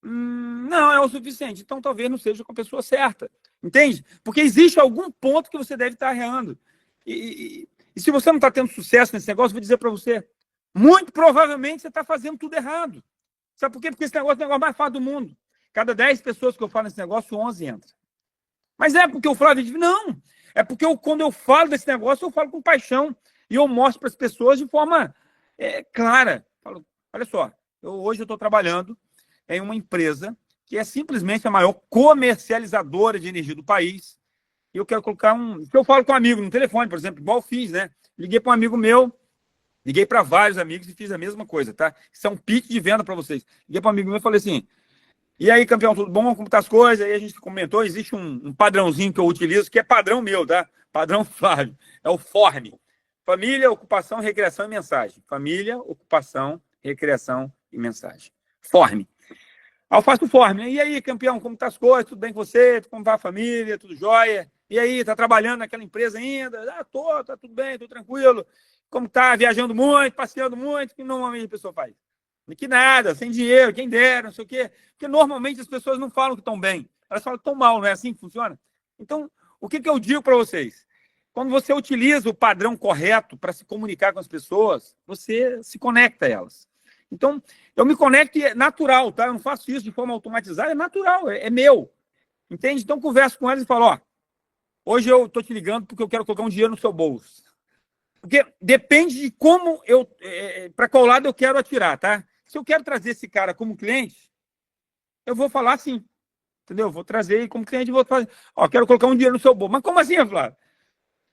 Não é o suficiente. Então, talvez não seja com a pessoa certa. Entende? Porque existe algum ponto que você deve estar errando. E se você não está tendo sucesso nesse negócio, eu vou dizer para você, muito provavelmente você está fazendo tudo errado. Sabe por quê? Porque esse negócio é o negócio mais fácil do mundo. Cada 10 pessoas que eu falo nesse negócio, 11 entram. Mas é porque eu falo, não. É porque quando eu falo desse negócio, eu falo com paixão. E eu mostro para as pessoas de forma clara. Falo, olha só, hoje eu estou trabalhando em uma empresa que é simplesmente a maior comercializadora de energia do país. E eu quero colocar se eu falo com um amigo no telefone, por exemplo, igual eu fiz, né? Liguei para um amigo meu, liguei para vários amigos e fiz a mesma coisa, tá? Isso é um pitch de venda para vocês. Liguei para um amigo meu e falei assim, e aí, campeão, tudo bom? Como tá as coisas? Aí a gente comentou, existe um padrãozinho que eu utilizo, que é padrão meu, tá? Padrão Flávio. É o FORME. Família, ocupação, recreação e mensagem. Família, ocupação, recreação e mensagem. FORME. Aí eu faço o FORME. E aí, campeão, como tá as coisas? Tudo bem com você? Como vai a família? Tudo jóia? E aí, tá trabalhando naquela empresa ainda? Tá tudo bem, tô tranquilo. Como tá? Viajando muito, passeando muito? O que normalmente a pessoa faz? Que nada, sem dinheiro, quem dera, não sei o quê. Porque normalmente as pessoas não falam que estão bem. Elas falam que estão mal, não é assim que funciona? Então, o que eu digo para vocês? Quando você utiliza o padrão correto para se comunicar com as pessoas, você se conecta a elas. Então, eu me conecto e é natural, tá? Eu não faço isso de forma automatizada, é natural, é meu. Entende? Então, converso com elas e falo, hoje eu estou te ligando porque eu quero colocar um dinheiro no seu bolso. Porque depende de como para qual lado eu quero atirar, tá? Se eu quero trazer esse cara como cliente, eu vou falar assim. entendeu? Vou trazer ele como cliente e vou fazer. Ó, quero colocar um dinheiro no seu bolso. Mas como assim, Flávio?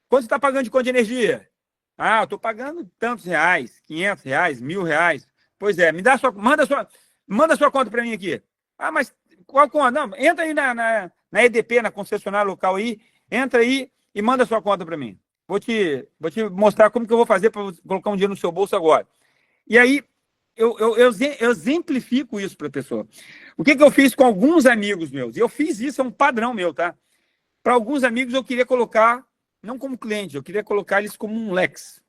Quanto você está pagando de conta de energia? Ah, eu estou pagando tantos reais, R$ 500, R$ 1.000. Pois é, manda sua conta para mim aqui. Ah, mas qual conta? Não, entra aí na EDP, na concessionária local aí, entra aí e manda sua conta para mim. Vou te mostrar como que eu vou fazer para colocar um dinheiro no seu bolso agora. E aí, eu exemplifico isso para a pessoa. O que eu fiz com alguns amigos meus? E eu fiz isso, é um padrão meu, tá? Para alguns amigos eu queria colocar, não como cliente, eu queria colocar eles como um Lex,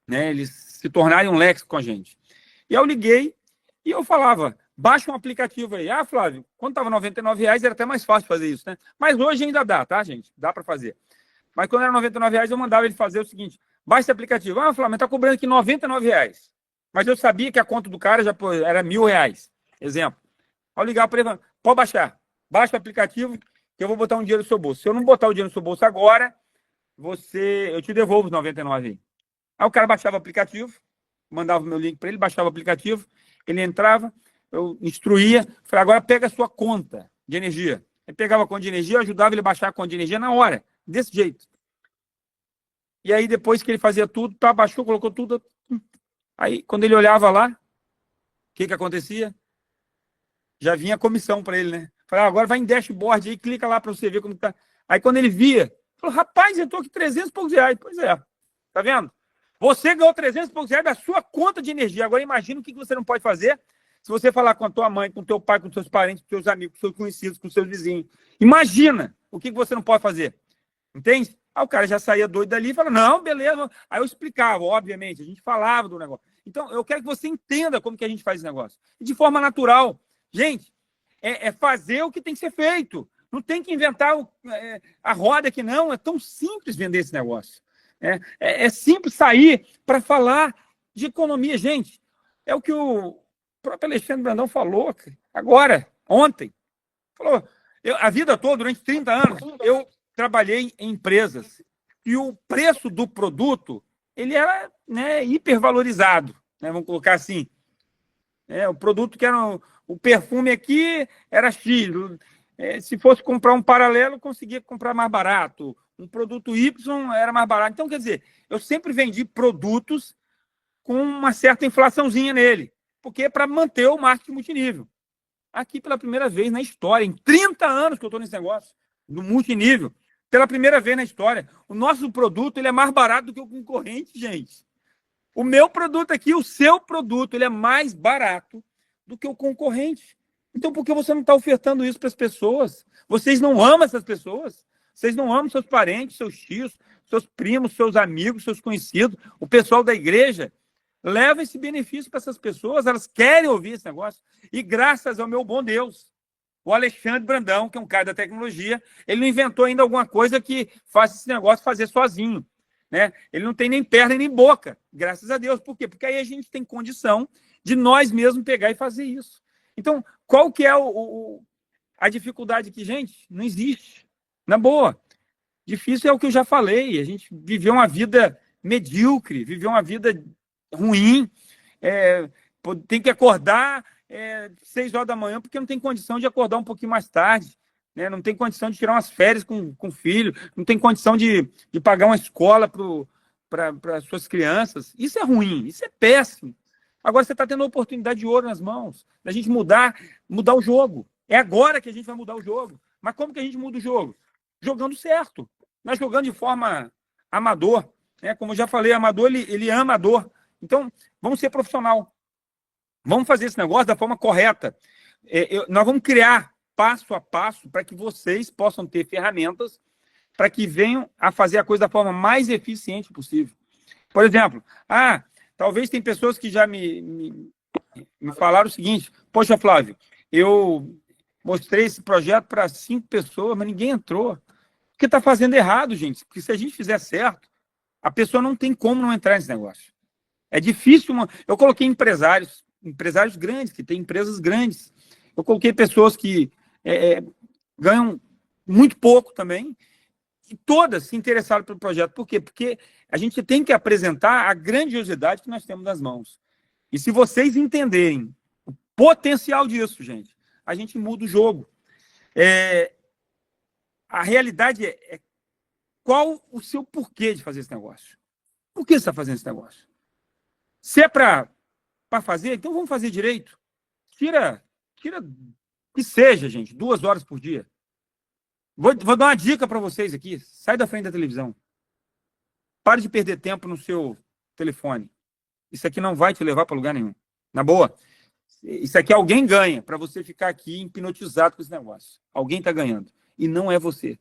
né? Eles se tornarem um Lex com a gente. E eu liguei e eu falava, baixa um aplicativo aí. Ah, Flávio, quando estava R$99 era até mais fácil fazer isso, né? Mas hoje ainda dá, tá, gente? Dá para fazer. Mas quando era R$99 eu mandava ele fazer o seguinte, baixa esse aplicativo. Ah, Flávio, mas está cobrando aqui R$99. Mas eu sabia que a conta do cara já era R$1.000. Exemplo. Ao ligar para ele, pode baixar. Baixa o aplicativo que eu vou botar um dinheiro no seu bolso. Se eu não botar o dinheiro no seu bolso agora, eu te devolvo os 99 aí. Aí o cara baixava o aplicativo, mandava o meu link para ele, baixava o aplicativo, ele entrava, eu instruía, falei, agora pega a sua conta de energia. Ele pegava a conta de energia, eu ajudava ele a baixar a conta de energia na hora, desse jeito. E aí, depois que ele fazia tudo, tá, baixou, colocou tudo. Aí, quando ele olhava lá, o que acontecia? Já vinha a comissão para ele, né? Falei, agora vai em dashboard aí, clica lá para você ver como tá. Aí, quando ele via, falou, rapaz, eu tô aqui 300 e poucos reais. Pois é, tá vendo? Você ganhou 300 e poucos reais da sua conta de energia. Agora, imagina o que você não pode fazer se você falar com a tua mãe, com o teu pai, com os seus parentes, com os seus amigos, com os seus conhecidos, com os seus vizinhos. Imagina o que você não pode fazer. Entende? Aí o cara já saía doido dali e falava, não, beleza. Aí eu explicava, obviamente, a gente falava do negócio. Então, eu quero que você entenda como que a gente faz esse negócio. E de forma natural. Gente, é fazer o que tem que ser feito. Não tem que inventar a roda aqui, não. É tão simples vender esse negócio. É simples sair para falar de economia. Gente, é o que o próprio Alexandre Brandão falou agora, ontem. Falou, a vida toda, durante 30 anos, eu trabalhei em empresas e o preço do produto ele era, né, hipervalorizado, né, vamos colocar assim. O produto que era o perfume aqui era X. Se fosse comprar um paralelo, conseguia comprar mais barato. Um produto Y era mais barato. Então, quer dizer, eu sempre vendi produtos com uma certa inflaçãozinha nele, porque é para manter o marketing multinível. Aqui, pela primeira vez na história, em 30 anos que eu estou nesse negócio, do multinível, pela primeira vez na história, o nosso produto ele é mais barato do que o concorrente, gente. O meu produto aqui, o seu produto, ele é mais barato do que o concorrente. Então, por que você não está ofertando isso para as pessoas? Vocês não amam essas pessoas? Vocês não amam seus parentes, seus tios, seus primos, seus amigos, seus conhecidos, o pessoal da igreja? Leva esse benefício para essas pessoas, elas querem ouvir esse negócio. E graças ao meu bom Deus, o Alexandre Brandão, que é um cara da tecnologia, ele não inventou ainda alguma coisa que faça esse negócio fazer sozinho. Né? Ele não tem nem perna nem boca, graças a Deus. Por quê? Porque aí a gente tem condição de nós mesmos pegar e fazer isso. Então, qual que é a dificuldade aqui, gente? Não existe. Na boa. Difícil é o que eu já falei. A gente viveu uma vida medíocre, viveu uma vida ruim, tem que acordar 6 horas da manhã porque não tem condição de acordar um pouquinho mais tarde. Né? Não tem condição de tirar umas férias com o filho, não tem condição de pagar uma escola para suas crianças. Isso é ruim, isso é péssimo. Agora você está tendo a oportunidade de ouro nas mãos, da gente mudar o jogo. É agora que a gente vai mudar o jogo. Mas como que a gente muda o jogo? Jogando certo. Não é jogando de forma amador. Né? Como eu já falei, amador, ele ama a dor. Então, vamos ser profissional. Vamos fazer esse negócio da forma correta. Nós vamos criar passo a passo para que vocês possam ter ferramentas para que venham a fazer a coisa da forma mais eficiente possível. Por exemplo, talvez tem pessoas que já me falaram o seguinte, poxa, Flávio, eu mostrei esse projeto para 5 pessoas, mas ninguém entrou. Porque está fazendo errado, gente. Porque se a gente fizer certo, a pessoa não tem como não entrar nesse negócio. É difícil. Eu coloquei empresários grandes, que têm empresas grandes. Eu coloquei pessoas que ganham muito pouco também, e todas se interessaram pelo projeto. Por quê? Porque a gente tem que apresentar a grandiosidade que nós temos nas mãos. E se vocês entenderem o potencial disso, gente, a gente muda o jogo. A realidade é qual o seu porquê de fazer esse negócio. Por que você está fazendo esse negócio? Se é para fazer, então vamos fazer direito. Tira que seja, gente, 2 horas por dia. Vou dar uma dica para vocês aqui. Sai da frente da televisão. Pare de perder tempo no seu telefone. Isso aqui não vai te levar para lugar nenhum. Na boa. Isso aqui alguém ganha para você ficar aqui hipnotizado com esse negócio. Alguém está ganhando. E não é você.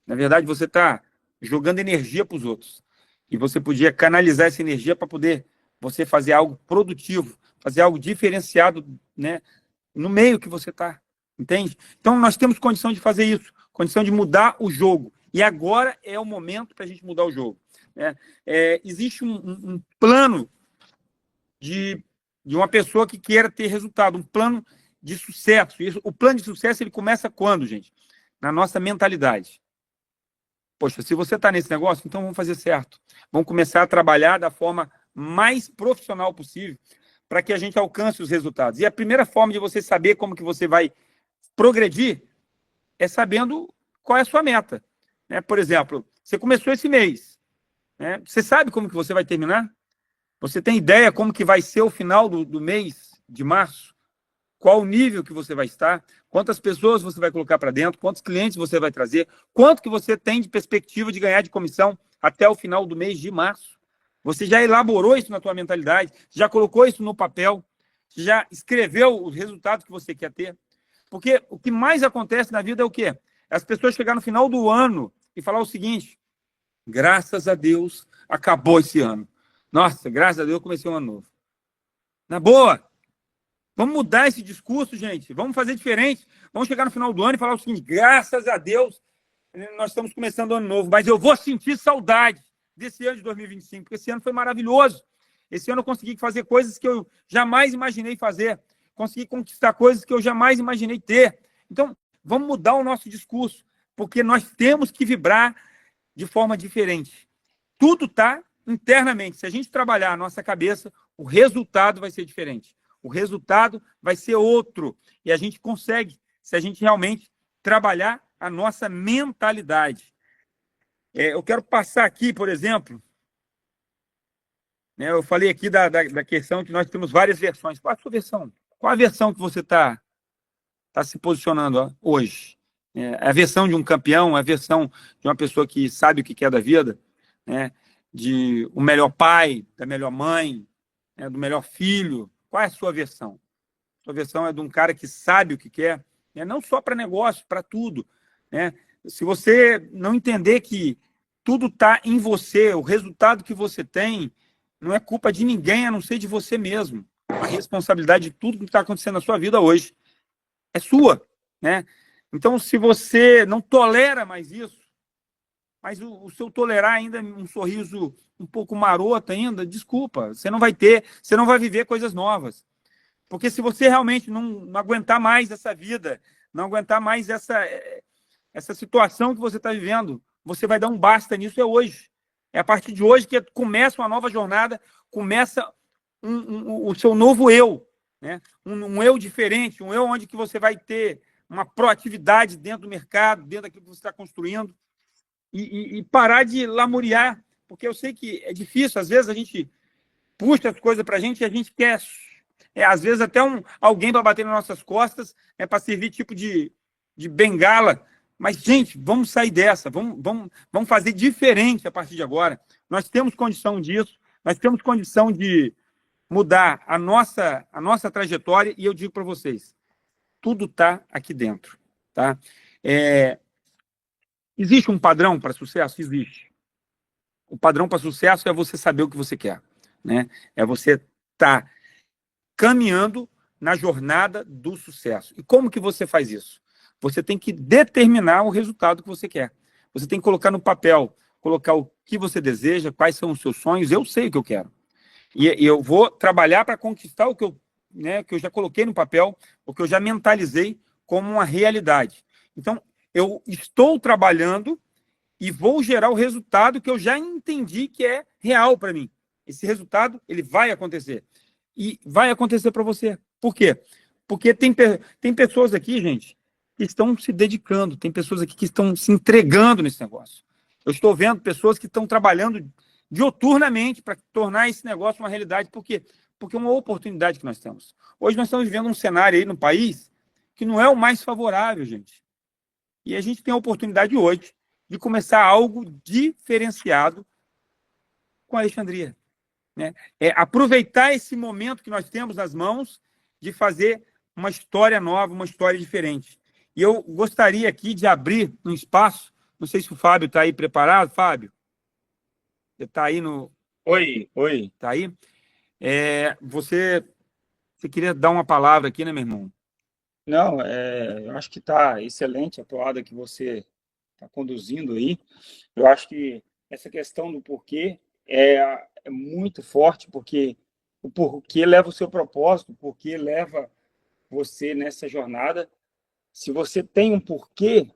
Na verdade, você está jogando energia para os outros. E você podia canalizar essa energia para poder você fazer algo produtivo, fazer algo diferenciado, né, no meio que você está. Entende? Então, nós temos condição de fazer isso, condição de mudar o jogo. E agora é o momento para a gente mudar o jogo. Né? Existe um plano de uma pessoa que queira ter resultado, um plano de sucesso. O plano de sucesso ele começa quando, gente? Na nossa mentalidade. Poxa, se você está nesse negócio, então vamos fazer certo. Vamos começar a trabalhar da forma mais profissional possível para que a gente alcance os resultados. E a primeira forma de você saber como que você vai progredir é sabendo qual é a sua meta. Né? Por exemplo, você começou esse mês. Né? Você sabe como que você vai terminar? Você tem ideia como que vai ser o final do mês de março? Qual o nível que você vai estar? Quantas pessoas você vai colocar para dentro? Quantos clientes você vai trazer? Quanto que você tem de perspectiva de ganhar de comissão até o final do mês de março? Você já elaborou isso na tua mentalidade? Já colocou isso no papel? Já escreveu os resultados que você quer ter? Porque o que mais acontece na vida é o quê? As pessoas chegar no final do ano e falar o seguinte: graças a Deus, acabou esse ano. Nossa, graças a Deus, eu comecei um ano novo. Na boa, vamos mudar esse discurso, gente. Vamos fazer diferente. Vamos chegar no final do ano e falar o seguinte: graças a Deus, nós estamos começando o ano novo, mas eu vou sentir saudade desse ano de 2025, porque esse ano foi maravilhoso. Esse ano eu consegui fazer coisas que eu jamais imaginei fazer. Consegui conquistar coisas que eu jamais imaginei ter. Então, vamos mudar o nosso discurso, porque nós temos que vibrar de forma diferente. Tudo está internamente. Se a gente trabalhar a nossa cabeça, o resultado vai ser diferente. O resultado vai ser outro. E a gente consegue, se a gente realmente trabalhar a nossa mentalidade. Eu quero passar aqui, por exemplo, né, eu falei aqui da questão que nós temos várias versões. Qual a sua versão? Qual a versão que você está se posicionando hoje? É a versão de um campeão, a versão de uma pessoa que sabe o que quer da vida, né? De o melhor pai, da melhor mãe, né? Do melhor filho. Qual é a sua versão? A sua versão é de um cara que sabe o que quer, né? Não só para negócio, para tudo. Né? Se você não entender que tudo está em você, o resultado que você tem não é culpa de ninguém, a não ser de você mesmo. A responsabilidade de tudo que está acontecendo na sua vida hoje é sua. Né? Então, se você não tolera mais isso, mas o seu tolerar ainda um sorriso um pouco maroto ainda, desculpa, você não vai ter, você não vai viver coisas novas. Porque se você realmente não aguentar mais essa vida, não aguentar mais essa situação que você está vivendo, você vai dar um basta nisso hoje. É a partir de hoje que começa uma nova jornada, começa o seu novo eu, né? Um eu diferente, um eu onde que você vai ter uma proatividade dentro do mercado, dentro daquilo que você está construindo, e parar de lamuriar, porque eu sei que é difícil, às vezes a gente puxa as coisas para a gente e a gente quer, às vezes até alguém para bater nas nossas costas, para servir tipo de bengala, mas, gente, vamos sair dessa, vamos fazer diferente a partir de agora. Nós temos condição disso, nós temos condição de mudar a nossa trajetória, e eu digo para vocês, tudo está aqui dentro. Tá? Existe um padrão para sucesso? Existe. O padrão para sucesso é você saber o que você quer. Né? É você estar caminhando na jornada do sucesso. E como que você faz isso? Você tem que determinar o resultado que você quer. Você tem que colocar no papel, colocar o que você deseja, quais são os seus sonhos. Eu sei o que eu quero. E eu vou trabalhar para conquistar o que eu já coloquei no papel, o que eu já mentalizei como uma realidade. Então, eu estou trabalhando e vou gerar o resultado que eu já entendi que é real para mim. Esse resultado, ele vai acontecer. E vai acontecer para você. Por quê? Porque tem pessoas aqui, gente, que estão se dedicando, tem pessoas aqui que estão se entregando nesse negócio. Eu estou vendo pessoas que estão trabalhando dioturnamente para tornar esse negócio uma realidade. Por quê? Porque é uma oportunidade que nós temos. Hoje nós estamos vivendo um cenário aí no país que não é o mais favorável, gente. E a gente tem a oportunidade hoje de começar algo diferenciado com a Alexandria, né? É aproveitar esse momento que nós temos nas mãos de fazer uma história nova, uma história diferente. E eu gostaria aqui de abrir um espaço, não sei se o Fábio está aí preparado. Fábio, você está aí no... Oi, está aí? Você queria dar uma palavra aqui, né, meu irmão? Não, eu acho que está excelente a toada que você está conduzindo aí. Eu acho que essa questão do porquê é muito forte, porque o porquê leva o seu propósito, o porquê leva você nessa jornada. Se você tem um porquê,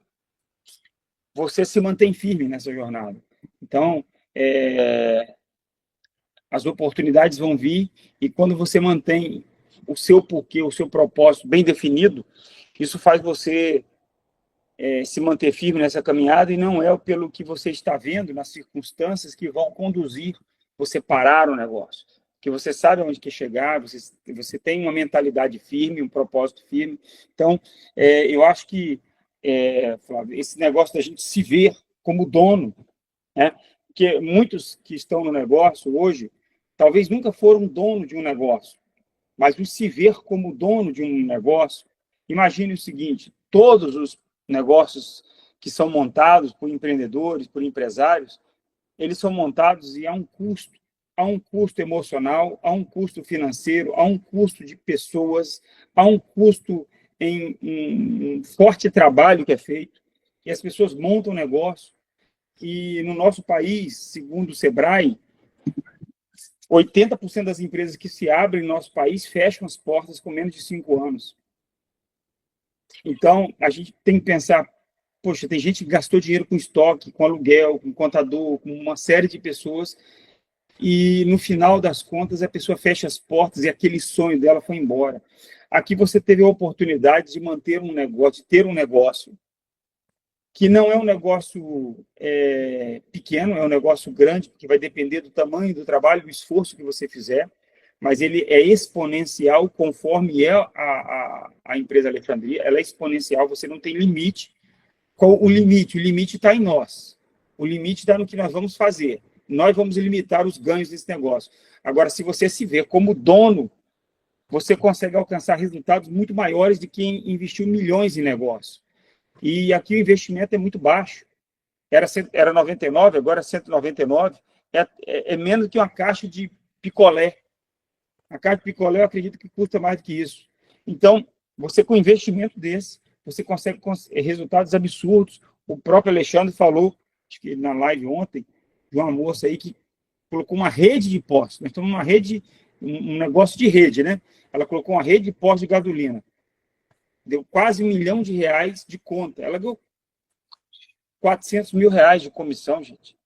você se mantém firme nessa jornada. Então, as oportunidades vão vir, e quando você mantém o seu porquê, o seu propósito bem definido, isso faz você se manter firme nessa caminhada, e não é pelo que você está vendo nas circunstâncias que vão conduzir você parar o negócio. Porque você sabe onde quer chegar, você tem uma mentalidade firme, um propósito firme. Então, eu acho que, Flávio, esse negócio da gente se ver como dono, né? Porque muitos que estão no negócio hoje, talvez nunca foram dono de um negócio, mas o se ver como dono de um negócio, imagine o seguinte: todos os negócios que são montados por empreendedores, por empresários, eles são montados e há um custo emocional, há um custo financeiro, há um custo de pessoas, há um custo em um forte trabalho que é feito, e as pessoas montam um negócio, e no nosso país, segundo o Sebrae, 80% das empresas que se abrem no nosso país fecham as portas com menos de 5 anos. Então, a gente tem que pensar, poxa, tem gente que gastou dinheiro com estoque, com aluguel, com contador, com uma série de pessoas, e no final das contas a pessoa fecha as portas e aquele sonho dela foi embora. Aqui você teve a oportunidade de manter um negócio, de ter um negócio que não é um negócio pequeno, é um negócio grande, porque vai depender do tamanho do trabalho, do esforço que você fizer, mas ele é exponencial conforme a empresa Alexandria, ela é exponencial, você não tem limite. Qual o limite? O limite está em nós. O limite está no que nós vamos fazer. Nós vamos limitar os ganhos desse negócio. Agora, se você se vê como dono, você consegue alcançar resultados muito maiores de quem investiu milhões em negócio. E aqui o investimento é muito baixo. Era 99, agora 199. É menos que uma caixa de picolé. A caixa de picolé, eu acredito que custa mais do que isso. Então, você com investimento desse, você consegue resultados absurdos. O próprio Alexandre falou, acho que na live ontem, de uma moça aí que colocou uma rede de postos. Nós estamos numa rede, um negócio de rede, né? Ela colocou uma rede de postos de gasolina. Deu quase R$ 1 milhão de conta. Ela ganhou R$ 400 mil de comissão, gente.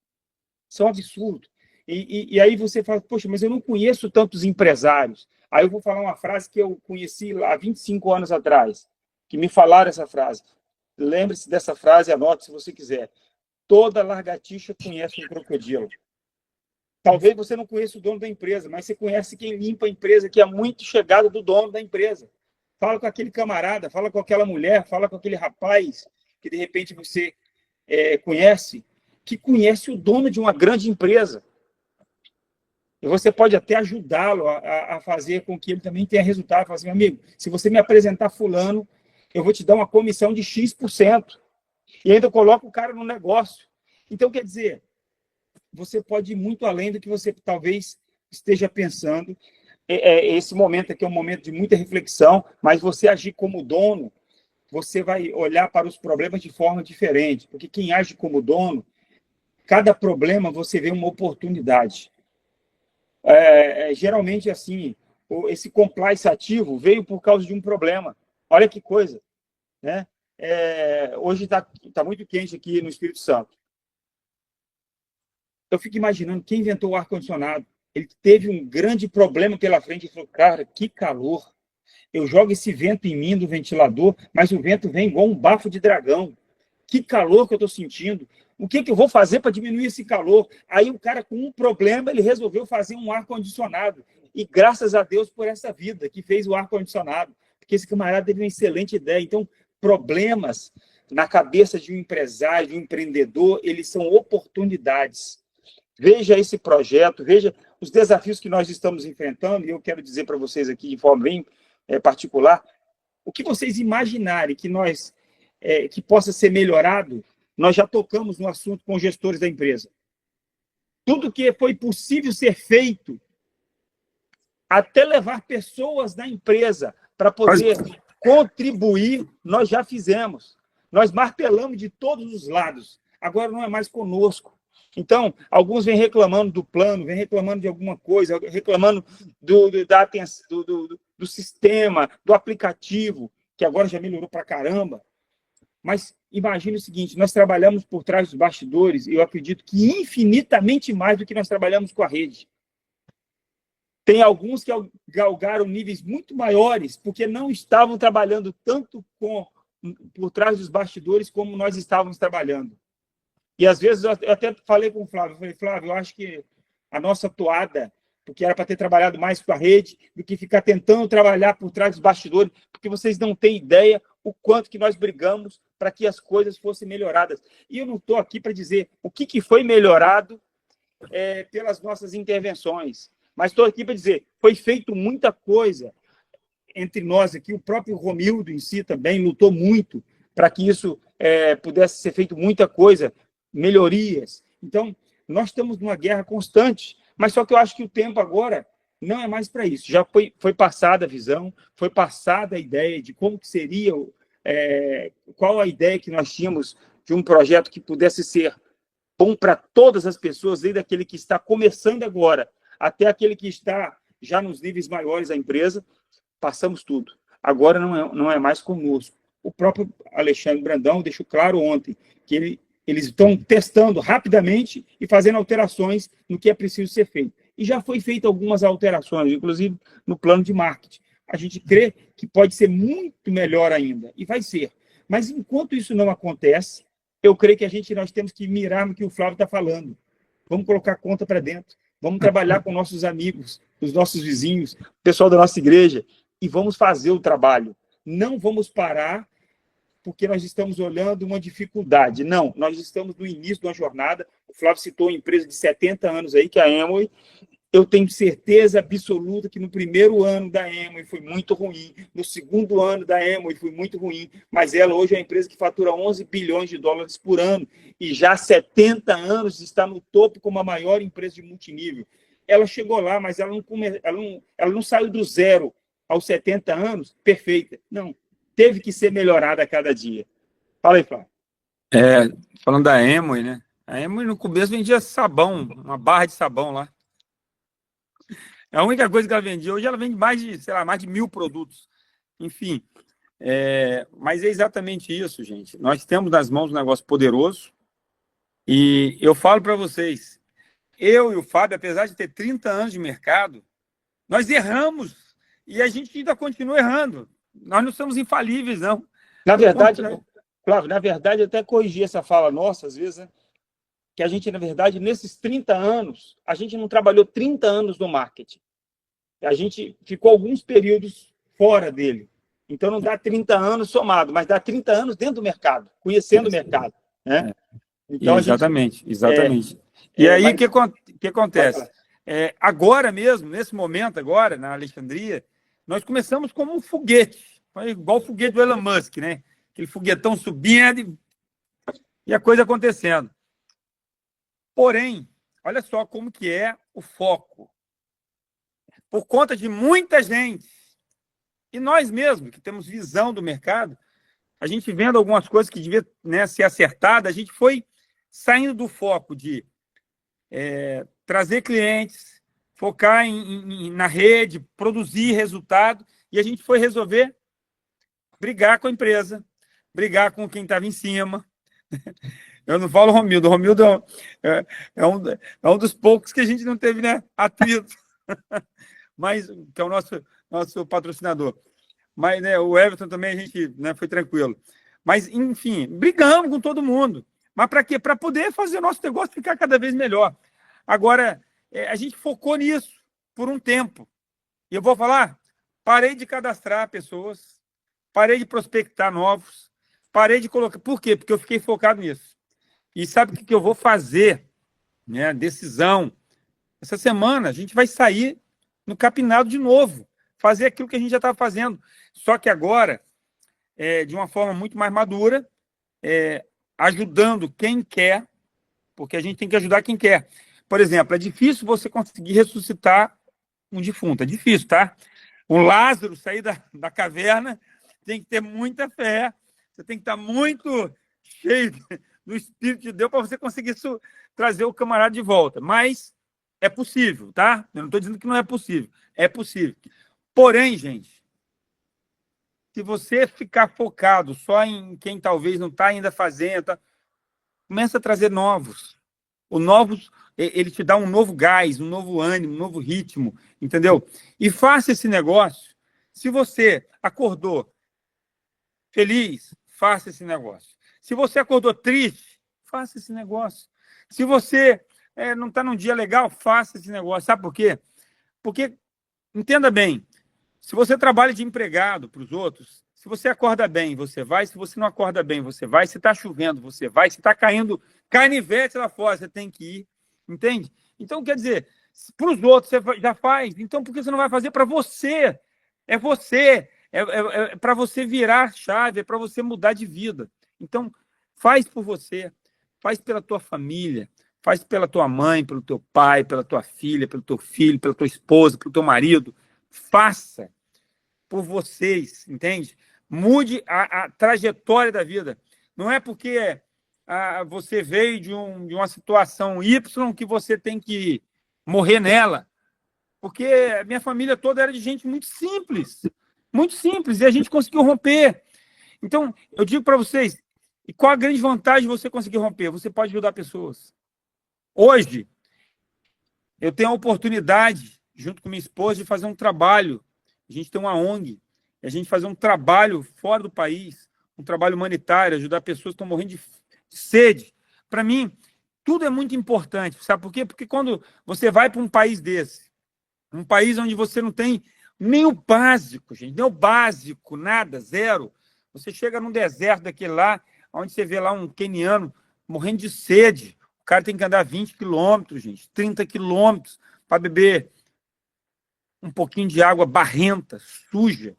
Isso é um absurdo. E aí você fala, poxa, mas eu não conheço tantos empresários. Aí eu vou falar uma frase que eu conheci há 25 anos atrás, que me falaram essa frase. Lembre-se dessa frase, anote se você quiser. Toda lagartixa conhece um crocodilo. Talvez você não conheça o dono da empresa, mas você conhece quem limpa a empresa, que é muito chegado do dono da empresa. Fala com aquele camarada, fala com aquela mulher, fala com aquele rapaz que de repente você conhece, que conhece o dono de uma grande empresa. E você pode até ajudá-lo a fazer com que ele também tenha resultado. Fala assim, meu amigo, se você me apresentar fulano, eu vou te dar uma comissão de X%. E ainda coloca o cara no negócio. Então, quer dizer, você pode ir muito além do que você talvez esteja pensando. Esse momento aqui é um momento de muita reflexão, mas você agir como dono, você vai olhar para os problemas de forma diferente, porque quem age como dono, cada problema você vê uma oportunidade. Geralmente, assim, esse compliance ativo veio por causa de um problema. Olha que coisa, né? Hoje tá muito quente aqui no Espírito Santo. Eu fico imaginando quem inventou o ar-condicionado. Ele teve um grande problema pela frente e falou, cara, que calor. Eu jogo esse vento em mim do ventilador, mas o vento vem igual um bafo de dragão. Que calor que eu estou sentindo. O que eu vou fazer para diminuir esse calor? Aí o cara, com um problema, ele resolveu fazer um ar-condicionado. E graças a Deus por essa vida que fez o ar-condicionado. Porque esse camarada teve uma excelente ideia. Então, problemas na cabeça de um empresário, de um empreendedor, eles são oportunidades. Veja esse projeto, veja os desafios que nós estamos enfrentando, e eu quero dizer para vocês aqui de forma bem particular, o que vocês imaginarem que possa ser melhorado, nós já tocamos no assunto com os gestores da empresa. Tudo que foi possível ser feito, até levar pessoas da empresa para poder contribuir, nós já fizemos. Nós martelamos de todos os lados. Agora não é mais conosco. Então, alguns vêm reclamando do plano, vêm reclamando de alguma coisa, reclamando do sistema, do aplicativo, que agora já melhorou para caramba. Mas imagine o seguinte, nós trabalhamos por trás dos bastidores, e eu acredito que infinitamente mais do que nós trabalhamos com a rede. Tem alguns que galgaram níveis muito maiores, porque não estavam trabalhando tanto por trás dos bastidores como nós estávamos trabalhando. E às vezes eu até falei com o Flávio, Flávio, eu acho que a nossa toada, porque era para ter trabalhado mais com a rede, do que ficar tentando trabalhar por trás dos bastidores, porque vocês não têm ideia o quanto que nós brigamos para que as coisas fossem melhoradas. E eu não estou aqui para dizer o que foi melhorado pelas nossas intervenções, mas estou aqui para dizer, foi feito muita coisa entre nós aqui, o próprio Romildo em si também lutou muito para que isso pudesse ser feito muita coisa, melhorias. Então, nós estamos numa guerra constante, mas só que eu acho que o tempo agora não é mais para isso. Já foi passada a visão, foi passada a ideia de como que seria, qual a ideia que nós tínhamos de um projeto que pudesse ser bom para todas as pessoas, desde aquele que está começando agora até aquele que está já nos níveis maiores da empresa. Passamos tudo. Agora não é mais conosco. O próprio Alexandre Brandão deixou claro ontem que eles estão testando rapidamente e fazendo alterações no que é preciso ser feito. E já foi feita algumas alterações, inclusive no plano de marketing. A gente crê que pode ser muito melhor ainda, e vai ser. Mas enquanto isso não acontece, eu creio que nós temos que mirar no que o Flávio está falando. Vamos colocar a conta para dentro, vamos trabalhar com nossos amigos, os nossos vizinhos, o pessoal da nossa igreja, e vamos fazer o trabalho. Não vamos parar porque nós estamos olhando uma dificuldade. Não, nós estamos no início de uma jornada. O Flávio citou uma empresa de 70 anos aí, que é a Amway. Eu tenho certeza absoluta que no primeiro ano da Amway foi muito ruim, no segundo ano da Amway foi muito ruim, mas ela hoje é uma empresa que fatura 11 bilhões de dólares por ano e já há 70 anos está no topo como a maior empresa de multinível. Ela chegou lá, mas ela não saiu do zero aos 70 anos perfeita. Não, teve que ser melhorada a cada dia. Fala aí, Flávio. Falando da Amway, né? A Amway no começo vendia sabão, uma barra de sabão lá. A única coisa que ela vendia hoje, ela vende mais de 1.000 produtos. Enfim, mas é exatamente isso, gente. Nós temos nas mãos um negócio poderoso e eu falo para vocês, eu e o Fábio, apesar de ter 30 anos de mercado, nós erramos e a gente ainda continua errando. Nós não somos infalíveis, não. Na verdade, Flávio, eu até corrigi essa fala nossa, às vezes, né? Que a gente, na verdade, nesses 30 anos, a gente não trabalhou 30 anos no marketing. A gente ficou alguns períodos fora dele. Então, não dá 30 anos somado, mas dá 30 anos dentro do mercado, conhecendo o mercado. Né? Então, exatamente. E aí, o que acontece? Agora mesmo, nesse momento agora, na Alexandria, nós começamos como um foguete, igual o foguete do Elon Musk, né? Aquele foguetão subindo e a coisa acontecendo. Porém, olha só como que é o foco. Por conta de muita gente, e nós mesmos, que temos visão do mercado, a gente vendo algumas coisas que devia, né, ser acertada, a gente foi saindo do foco de trazer clientes, focar na rede, produzir resultado, e a gente foi resolver brigar com a empresa, brigar com quem estava em cima. Eu não falo Romildo. O Romildo é um dos poucos que a gente não teve, né, atrito, mas que é o nosso patrocinador. Mas, né, o Everton também a gente, né, foi tranquilo. Mas, enfim, brigamos com todo mundo. Mas para quê? Para poder fazer o nosso negócio ficar cada vez melhor. Agora, a gente focou nisso por um tempo. E eu vou falar, parei de cadastrar pessoas, parei de prospectar novos, parei de colocar... Por quê? Porque eu fiquei focado nisso. E sabe o que eu vou fazer? Né? Decisão. Essa semana a gente vai sair no Capinado de novo, fazer aquilo que a gente já estava fazendo. Só que agora, de uma forma muito mais madura, ajudando quem quer, porque a gente tem que ajudar quem quer. Por exemplo, é difícil você conseguir ressuscitar um defunto, é difícil, tá? O Lázaro sair da caverna tem que ter muita fé, você tem que estar muito cheio do Espírito de Deus para você conseguir trazer o camarada de volta. Mas é possível, tá? Eu não estou dizendo que não é possível. É possível. Porém, gente, se você ficar focado só em quem talvez não está ainda fazendo, começa a trazer novos. O novos, ele te dá um novo gás, um novo ânimo, um novo ritmo, entendeu? E faça esse negócio. Se você acordou feliz, faça esse negócio. Se você acordou triste, faça esse negócio. Se você não está num dia legal, faça esse negócio. Sabe por quê? Porque, entenda bem, se você trabalha de empregado para os outros, se você acorda bem, você vai. Se você não acorda bem, você vai. Se está chovendo, você vai. Se está caindo canivete lá fora, você tem que ir. Entende? Então, quer dizer, para os outros você já faz. Então, por que você não vai fazer para você? É você. É para você virar a chave, é para você mudar de vida. Então, faz por você. Faz pela tua família. Faz pela tua mãe, pelo teu pai, pela tua filha, pelo teu filho, pela tua esposa, pelo teu marido. Faça por vocês, entende? Mude a trajetória da vida. Não é porque você veio de uma situação Y que você tem que morrer nela. Porque a minha família toda era de gente muito simples, e a gente conseguiu romper. Então, eu digo para vocês, e qual a grande vantagem de você conseguir romper? Você pode ajudar pessoas. Hoje, eu tenho a oportunidade, junto com minha esposa, de fazer um trabalho. A gente tem uma ONG, a gente fazer um trabalho fora do país, um trabalho humanitário, ajudar pessoas que estão morrendo de sede. Para mim, tudo é muito importante. Sabe por quê? Porque quando você vai para um país desse, um país onde você não tem nem o básico, gente, nem o básico, nada, zero. Você chega num deserto daquele lá, onde você vê lá um queniano morrendo de sede. O cara tem que andar 20 quilômetros, gente, 30 quilômetros para beber um pouquinho de água barrenta, suja.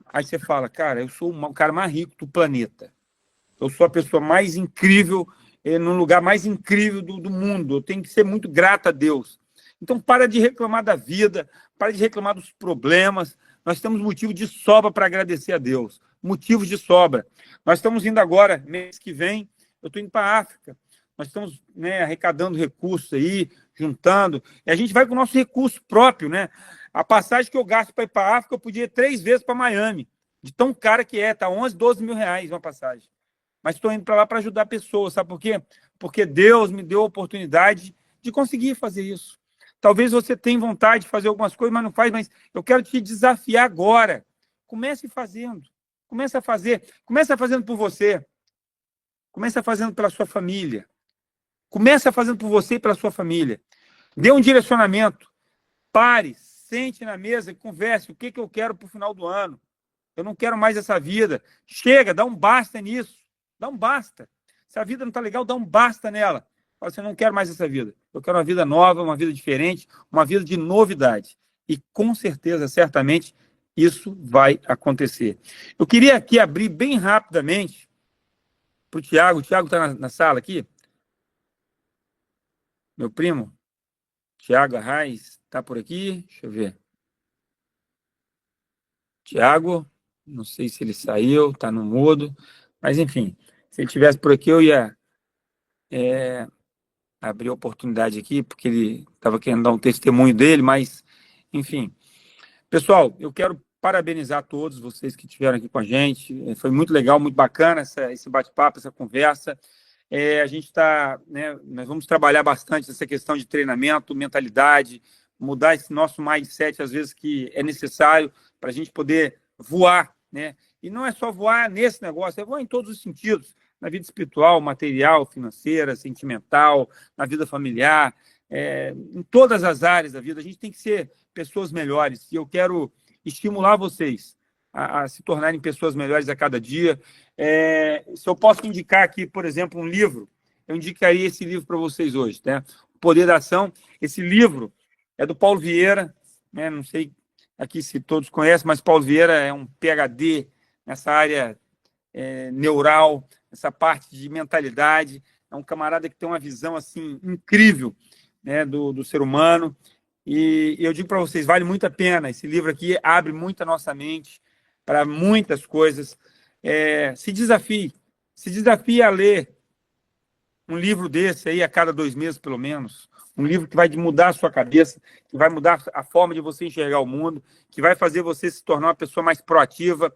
Aí você fala, cara, eu sou o cara mais rico do planeta. Eu sou a pessoa mais incrível, no lugar mais incrível do mundo. Eu tenho que ser muito grato a Deus. Então, para de reclamar da vida, para de reclamar dos problemas. Nós temos motivo de sobra para agradecer a Deus. Motivos de sobra. Nós estamos indo agora, mês que vem, eu estou indo para a África. Nós estamos, né, arrecadando recursos aí, juntando. E a gente vai com o nosso recurso próprio, né? A passagem que eu gasto para ir para a África, eu podia ir 3 vezes para Miami. De tão cara que é, tá 11, 12 mil reais uma passagem. Mas estou indo para lá para ajudar pessoas, sabe por quê? Porque Deus me deu a oportunidade de conseguir fazer isso. Talvez você tenha vontade de fazer algumas coisas, mas não faz, mas eu quero te desafiar agora. Comece fazendo. Comece a fazer. Comece fazendo por você. Comece fazendo pela sua família. Comece fazendo por você e pela sua família. Dê um direcionamento. Pare, sente na mesa e converse. O que eu quero para o final do ano? Eu não quero mais essa vida. Chega, dá um basta nisso. Dá um basta. Se a vida não está legal, dá um basta nela. Fala assim, eu não quero mais essa vida. Eu quero uma vida nova, uma vida diferente, uma vida de novidade. E com certeza, certamente, isso vai acontecer. Eu queria aqui abrir bem rapidamente para o Tiago. O Tiago está na sala aqui. Meu primo, Tiago Arraes, está por aqui? Deixa eu ver. Tiago, não sei se ele saiu, está no mudo, mas enfim, se ele estivesse por aqui, eu ia abrir a oportunidade aqui, porque ele estava querendo dar um testemunho dele, mas, enfim. Pessoal, eu quero parabenizar todos vocês que estiveram aqui com a gente. Foi muito legal, muito bacana esse bate-papo, essa conversa. A gente está, né, nós vamos trabalhar bastante essa questão de treinamento, mentalidade, mudar esse nosso mindset, às vezes, que é necessário para a gente poder voar, né? E não é só voar nesse negócio, é voar em todos os sentidos, na vida espiritual, material, financeira, sentimental, na vida familiar, em todas as áreas da vida. A gente tem que ser pessoas melhores, e eu quero estimular vocês a se tornarem pessoas melhores a cada dia. Se eu posso indicar aqui, por exemplo, um livro, eu indicaria esse livro para vocês hoje, né? O Poder da Ação. Esse livro é do Paulo Vieira, né? Não sei aqui se todos conhecem, mas Paulo Vieira é um PhD nessa área neural, essa parte de mentalidade. É um camarada que tem uma visão assim incrível, né, do ser humano. E eu digo para vocês, vale muito a pena. Esse livro aqui abre muito a nossa mente para muitas coisas. Se desafie a ler um livro desse aí a cada 2 meses, pelo menos. Um livro que vai mudar a sua cabeça, que vai mudar a forma de você enxergar o mundo, que vai fazer você se tornar uma pessoa mais proativa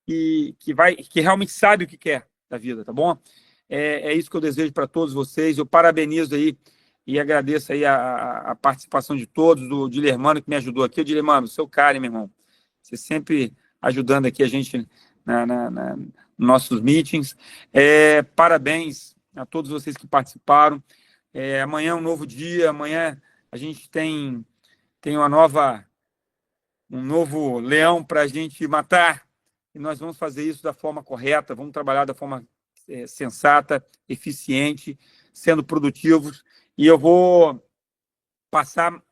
e que realmente sabe o que quer da vida, tá bom? É isso que eu desejo para todos vocês. Eu parabenizo aí e agradeço aí a participação de todos, do Dilermano, que me ajudou aqui. O Dilermano, seu cara, hein, meu irmão? Você sempre ajudando aqui a gente nos nossos meetings. Parabéns a todos vocês que participaram. Amanhã é um novo dia, amanhã a gente tem um novo leão para a gente matar, e nós vamos fazer isso da forma correta, vamos trabalhar da forma sensata, eficiente, sendo produtivos, e eu vou passar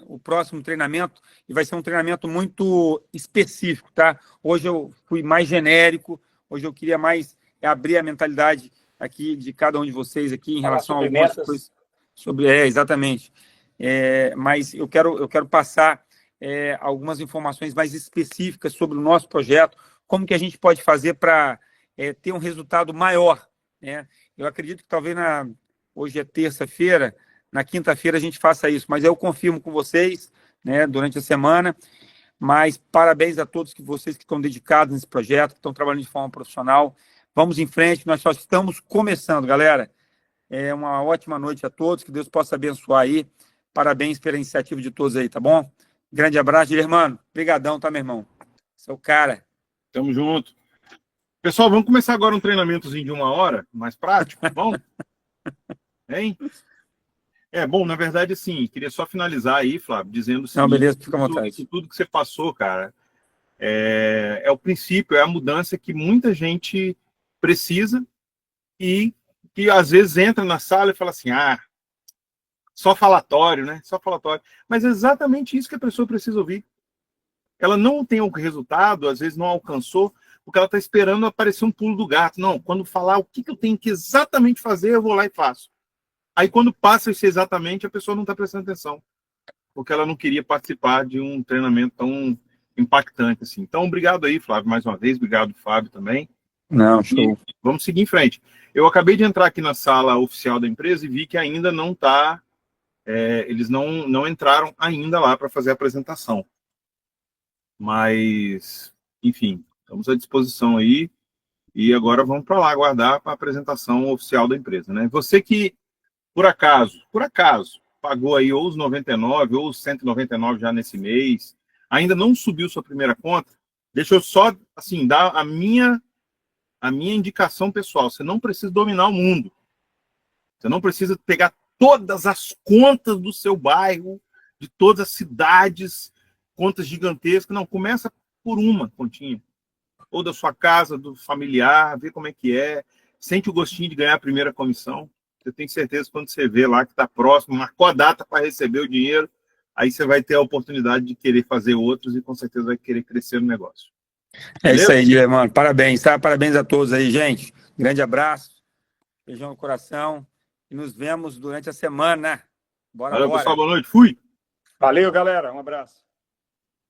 o próximo treinamento, e vai ser um treinamento muito específico, tá? Hoje eu fui mais genérico, hoje eu queria mais abrir a mentalidade aqui de cada um de vocês aqui em relação a algumas coisas exatamente. Mas eu quero passar algumas informações mais específicas sobre o nosso projeto, como que a gente pode fazer para ter um resultado maior, né? Eu acredito que talvez hoje é terça-feira, na quinta-feira a gente faça isso, mas eu confirmo com vocês, né, durante a semana. Mas parabéns a todos vocês que estão dedicados nesse projeto, que estão trabalhando de forma profissional. Vamos em frente, nós só estamos começando, galera. Uma ótima noite a todos, que Deus possa abençoar aí. Parabéns pela iniciativa de todos aí, tá bom? Grande abraço, irmão. Obrigadão, tá, meu irmão? Seu cara. Tamo junto. Pessoal, vamos começar agora um treinamentozinho de 1 hora, mais prático, bom? Hein? Bom, na verdade, assim, queria só finalizar aí, Flávio, dizendo o seguinte: não, beleza, fica à vontade. Isso tudo que você passou, cara, é o princípio, é a mudança que muita gente precisa e que às vezes entra na sala e fala assim, só falatório, né? Só falatório. Mas é exatamente isso que a pessoa precisa ouvir. Ela não tem o resultado, às vezes não alcançou, porque ela está esperando aparecer um pulo do gato. Não, quando falar o que eu tenho que exatamente fazer, eu vou lá e faço. Aí quando passa isso exatamente, a pessoa não está prestando atenção, porque ela não queria participar de um treinamento tão impactante assim. Então, obrigado aí, Flávio, mais uma vez. Obrigado, Fábio, também. Não, show. E vamos seguir em frente. Eu acabei de entrar aqui na sala oficial da empresa e vi que ainda não está... eles não entraram ainda lá para fazer a apresentação. Mas, enfim, estamos à disposição aí. E agora vamos para lá aguardar a apresentação oficial da empresa, né? Você que, por acaso, pagou aí ou os 99 ou os 199 já nesse mês, ainda não subiu sua primeira conta, deixa eu só, assim, dar a minha indicação pessoal. Você não precisa dominar o mundo. Você não precisa pegar todas as contas do seu bairro, de todas as cidades, contas gigantescas. Não, começa por uma continha. Ou da sua casa, do familiar, vê como é que é. Sente o gostinho de ganhar a primeira comissão. Eu tenho certeza que quando você vê lá que está próximo, marcou a data para receber o dinheiro, aí você vai ter a oportunidade de querer fazer outros e com certeza vai querer crescer no negócio. Beleza? Isso aí, Guilherme. Parabéns, tá? Parabéns a todos aí, gente. Grande abraço, beijão no coração e nos vemos durante a semana. Bora. Valeu, pessoal. Boa noite. Fui. Valeu, galera. Um abraço.